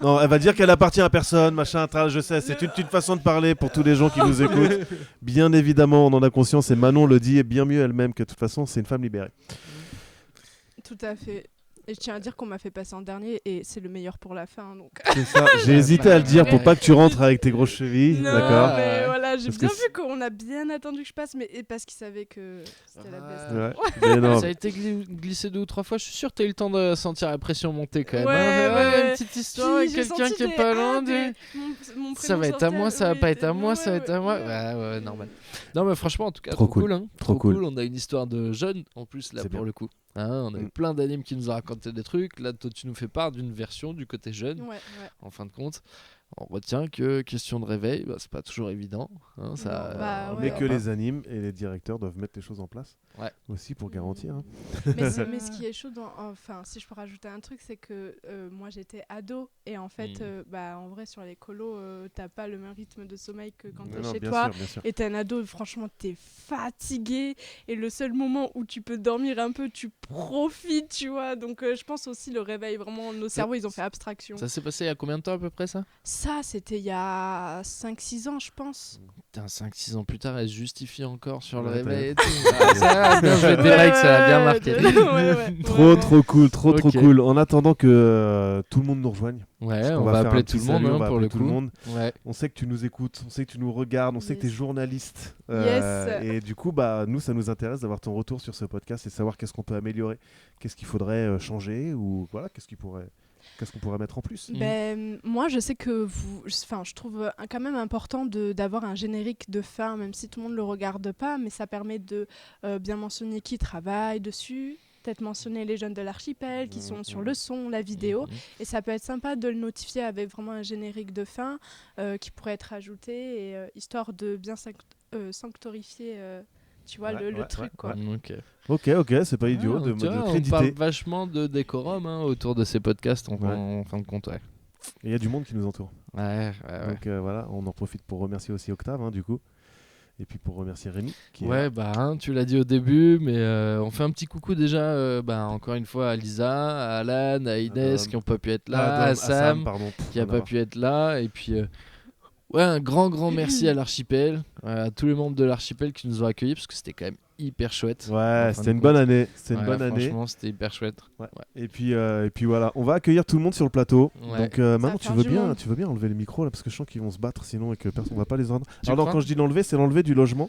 Non, elle va dire qu'elle appartient à personne, machin, je sais. C'est une façon de parler pour tous les gens qui nous écoutent. Bien évidemment, on en a conscience et Manon le dit bien mieux elle-même que de toute façon, c'est une femme libérée. Tout à fait. Et je tiens à dire qu'on m'a fait passer en dernier et c'est le meilleur pour la fin. Donc. C'est ça. J'ai hésité à le dire pour pas que tu rentres avec tes grosses chevilles. Non, D'accord. mais voilà, j'ai Parce que bien c'est- vu qu'on a bien attendu que je passe, mais et parce qu'ils savaient que c'était la best. Ouais. Mais non. Ça a été glissé 2 ou 3 fois. Je suis sûr que t'as eu le temps de sentir la pression monter quand même. Ouais, hein. ouais. Une petite histoire avec J'ai quelqu'un senti qui est des- pas ah, loin. des- mon Ça va prénom être à moi, sortait, ça va oui, pas être à moi, ouais, ça va être à moi. ouais. Ouais, normal. Non, mais franchement, en tout cas, Trop trop cool. cool. Hein. Trop cool. On a une histoire de jeunes en plus là C'est pour bien. le coup. Hein, on a eu Mm. plein d'animes qui nous ont raconté des trucs. Là, toi, tu nous fais part d'une version du côté jeune. Ouais, ouais. En fin de compte, on retient que question de réveil, bah, c'est pas toujours évident. Hein, ça, Non, bah, on ouais. Mais verra que pas. les animes et les directeurs doivent mettre les choses en place. Ouais. aussi pour garantir. Hein. Mais ce qui est chaud, enfin, si je peux rajouter un truc, c'est que moi j'étais ado et en fait, en vrai, sur les colos, t'as pas le même rythme de sommeil que quand t'es chez toi. Bien sûr. Et t'es un ado, franchement, t'es fatigué. Et le seul moment où tu peux dormir un peu, tu profites, tu vois. Donc je pense aussi le réveil, vraiment, nos cerveaux, ils ont fait abstraction. Ça s'est passé il y a combien de temps à peu près ça ? Ça, c'était il y a 5-6 ans, je pense. Putain, 5-6 ans plus tard, elle se justifie encore sur le Ouais, réveil et tout. Ça, bien joué, Derek, ça a bien marqué. Trop cool, trop Ok. cool. En attendant que tout le monde nous rejoigne. Ouais, Parce on qu'on va faire appeler un petit tout le monde salut, on va pour appeler le tout coup. le monde. Ouais. On sait que tu nous écoutes, on sait que tu nous regardes, on sait que tu es Yes. journaliste. Yes. Et du coup, nous, ça nous intéresse d'avoir ton retour sur ce podcast et savoir qu'est-ce qu'on peut améliorer, qu'est-ce qu'il faudrait changer ou voilà, qu'est-ce qu'on pourrait mettre en plus. Moi, je sais que je trouve quand même important d'avoir un générique de fin, même si tout le monde le regarde pas, mais ça permet de bien mentionner qui travaille dessus. Peut-être mentionner les jeunes de l'archipel qui sont sur le son, la vidéo. Et ça peut être sympa de le notifier avec vraiment un générique de fin qui pourrait être ajouté, histoire de bien sanctorifier tu vois, le truc. Quoi. Ok. Ok, c'est pas idiot de Tu vois, on créditer. parle vachement de décorum autour de ces podcasts en fin de compte. Ouais. Il y a du monde qui nous entoure. Ouais. Donc voilà, on en profite pour remercier aussi Octave, du coup. Et puis pour remercier Rémi. Qui est Ouais, tu l'as dit au début, mais on fait un petit coucou déjà, encore une fois à Lisa, à Alan, à Inès Dom. qui n'ont pas pu être là, là, à Sam pardon. qui n'a pas pu être là, et puis un grand merci à l'archipel, à tous les membres de l'archipel qui nous ont accueillis parce que c'était quand même hyper chouette. Ouais, En fin c'était de une compte. bonne année. C'était une bonne année. Franchement, c'était hyper chouette. Ouais. Et puis voilà, on va accueillir tout le monde sur le plateau. Ouais. Donc maintenant va faire du monde. tu veux bien enlever le micro là parce que je sens qu'ils vont se battre sinon et que personne on va pas les entendre. Tu Alors non, crois quand je dis l'enlever, c'est l'enlever du logement.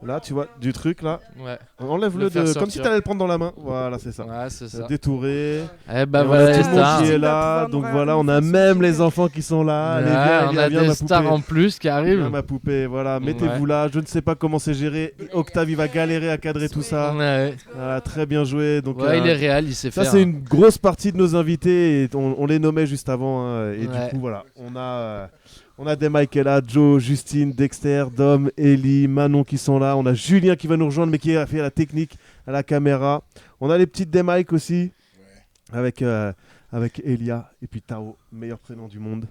Là, tu vois, du truc là. Ouais. Enlève-le Le faire comme sortir. si t'allais le prendre dans la main. Voilà, c'est ça. Ouais, c'est ça. Détouré. Eh bah Et on voilà a les tout le monde stars. qui est On va là. pouvoir Donc nous voilà, on a raconter même son les super. enfants qui sont là. Allez, Ouais, viens, on viens, a viens, des ma stars poupée. en plus qui Viens, arrivent. ma poupée, voilà, mettez-vous Ouais. là. Je ne sais pas comment c'est géré. Octave, il va galérer à cadrer tout ça. Ouais. Voilà, très bien joué. Donc, Ouais, il est réel, il sait ça, faire. c'est une grosse partie de nos invités et on les nommait juste avant. Et Ouais. du coup, voilà, on a des Michael là, Joe, Justine, Dexter, Dom, Ellie, Manon qui sont là. On a Julien qui va nous rejoindre mais qui a fait la technique à la caméra. On a les petites des Mike aussi avec Elia et puis Tao, meilleur prénom du monde.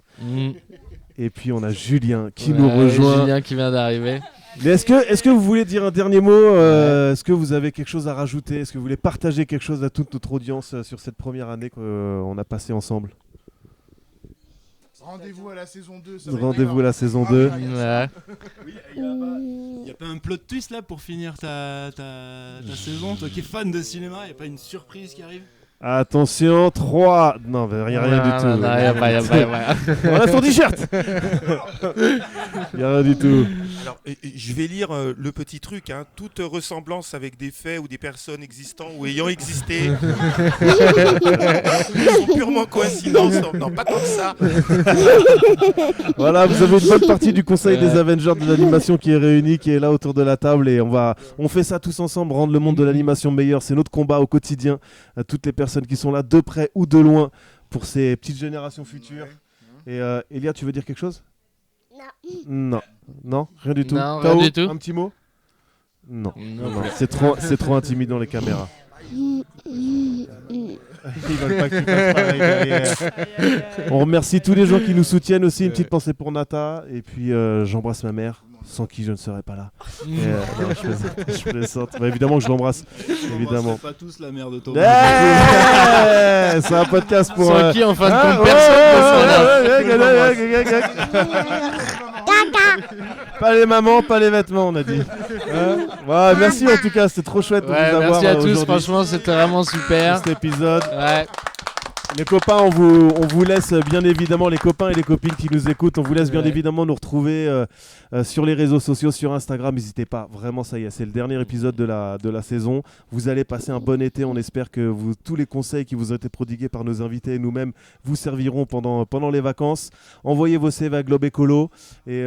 Et puis on a Julien qui nous rejoint. Julien qui vient d'arriver. Mais est-ce que vous voulez dire un dernier mot Est-ce que vous avez quelque chose à rajouter Est-ce que vous voulez partager quelque chose à toute notre audience sur cette première année qu'on a passée ensemble Rendez-vous à la saison 2. Rendez-vous à la saison 2. Ouais. Il n'y a pas un plot twist là pour finir ta saison? Toi qui es fan de cinéma, il n'y a pas une surprise qui arrive? Attention, 3. Non, il n'y a rien du tout. Non, y a pas. On a son t-shirt. Il n'y a rien du tout. Alors, je vais lire le petit truc. Toute ressemblance avec des faits ou des personnes existant ou ayant existé sont purement coïncidences. Non, pas comme ça. Voilà, vous avez une bonne partie du conseil des Avengers de l'animation qui est réunie, qui est là autour de la table et on fait ça tous ensemble, rendre le monde de l'animation meilleur. C'est notre combat au quotidien. À toutes les personnes qui sont là, de près ou de loin, pour ces petites générations futures. Et Elia, tu veux dire quelque chose? Non, rien du tout. Non, Tao, rien du tout. un petit mot? Non. Non. C'est trop intimidant les caméras. Ils veulent pas que tu fasses pareil derrière. On remercie tous les gens qui nous soutiennent aussi. Une petite pensée pour Nata. Et puis j'embrasse ma mère, sans qui je ne serais pas là. Et, non, je plaisante. Bah, évidemment que je l'embrasse. Évidemment. Pas tous la mère de ton. Ouais, c'est un podcast pour. Sans qui en fin de Ah, compte ouais, personne ne sera là. Pas les mamans, pas les vêtements, on a dit. Ouais, merci en tout cas, c'était trop chouette de vous Ouais, avoir merci à tous, aujourd'hui franchement c'était vraiment pour super. cet épisode. Ouais. Les copains, on vous laisse bien évidemment, les copains et les copines qui nous écoutent, on vous laisse bien Ouais. évidemment nous retrouver sur les réseaux sociaux, sur Instagram. N'hésitez pas, vraiment, ça y est, c'est le dernier épisode de la saison. Vous allez passer un bon été. On espère que tous les conseils qui vous ont été prodigués par nos invités et nous-mêmes vous serviront pendant les vacances. Envoyez vos CV à Globe Écolo. Et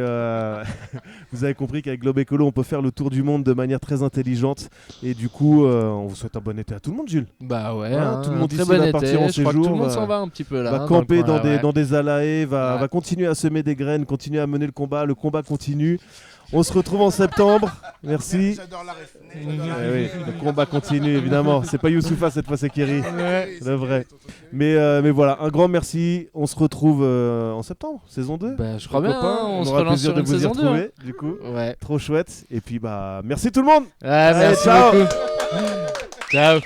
vous avez compris qu'avec Globe Écolo, on peut faire le tour du monde de manière très intelligente. Et du coup, on vous souhaite un bon été à tout le monde, Jules. Bah ouais, Voilà, tout le monde très ici bon va été. partir en Je crois que séjour. tout le monde va- s'en va un petit peu là. va hein, dans camper le coin, dans, là, des, ouais. dans des alaées, va Ouais. continuer à semer des graines, continuer à mener le combat continue. On se retrouve en septembre, merci. J'adore la ref. Eh oui, le combat continue évidemment, c'est pas Youssoufa cette fois, c'est Kerry, le vrai. Mais voilà, un grand merci, on se retrouve en septembre, saison 2. Bah, je crois Les bien, copains, hein, on se aura relance plaisir sur de une vous y saison 2. retrouver, du coup. Ouais. Trop chouette, et puis bah merci tout le monde. Ouais, merci ciao. beaucoup. Ciao.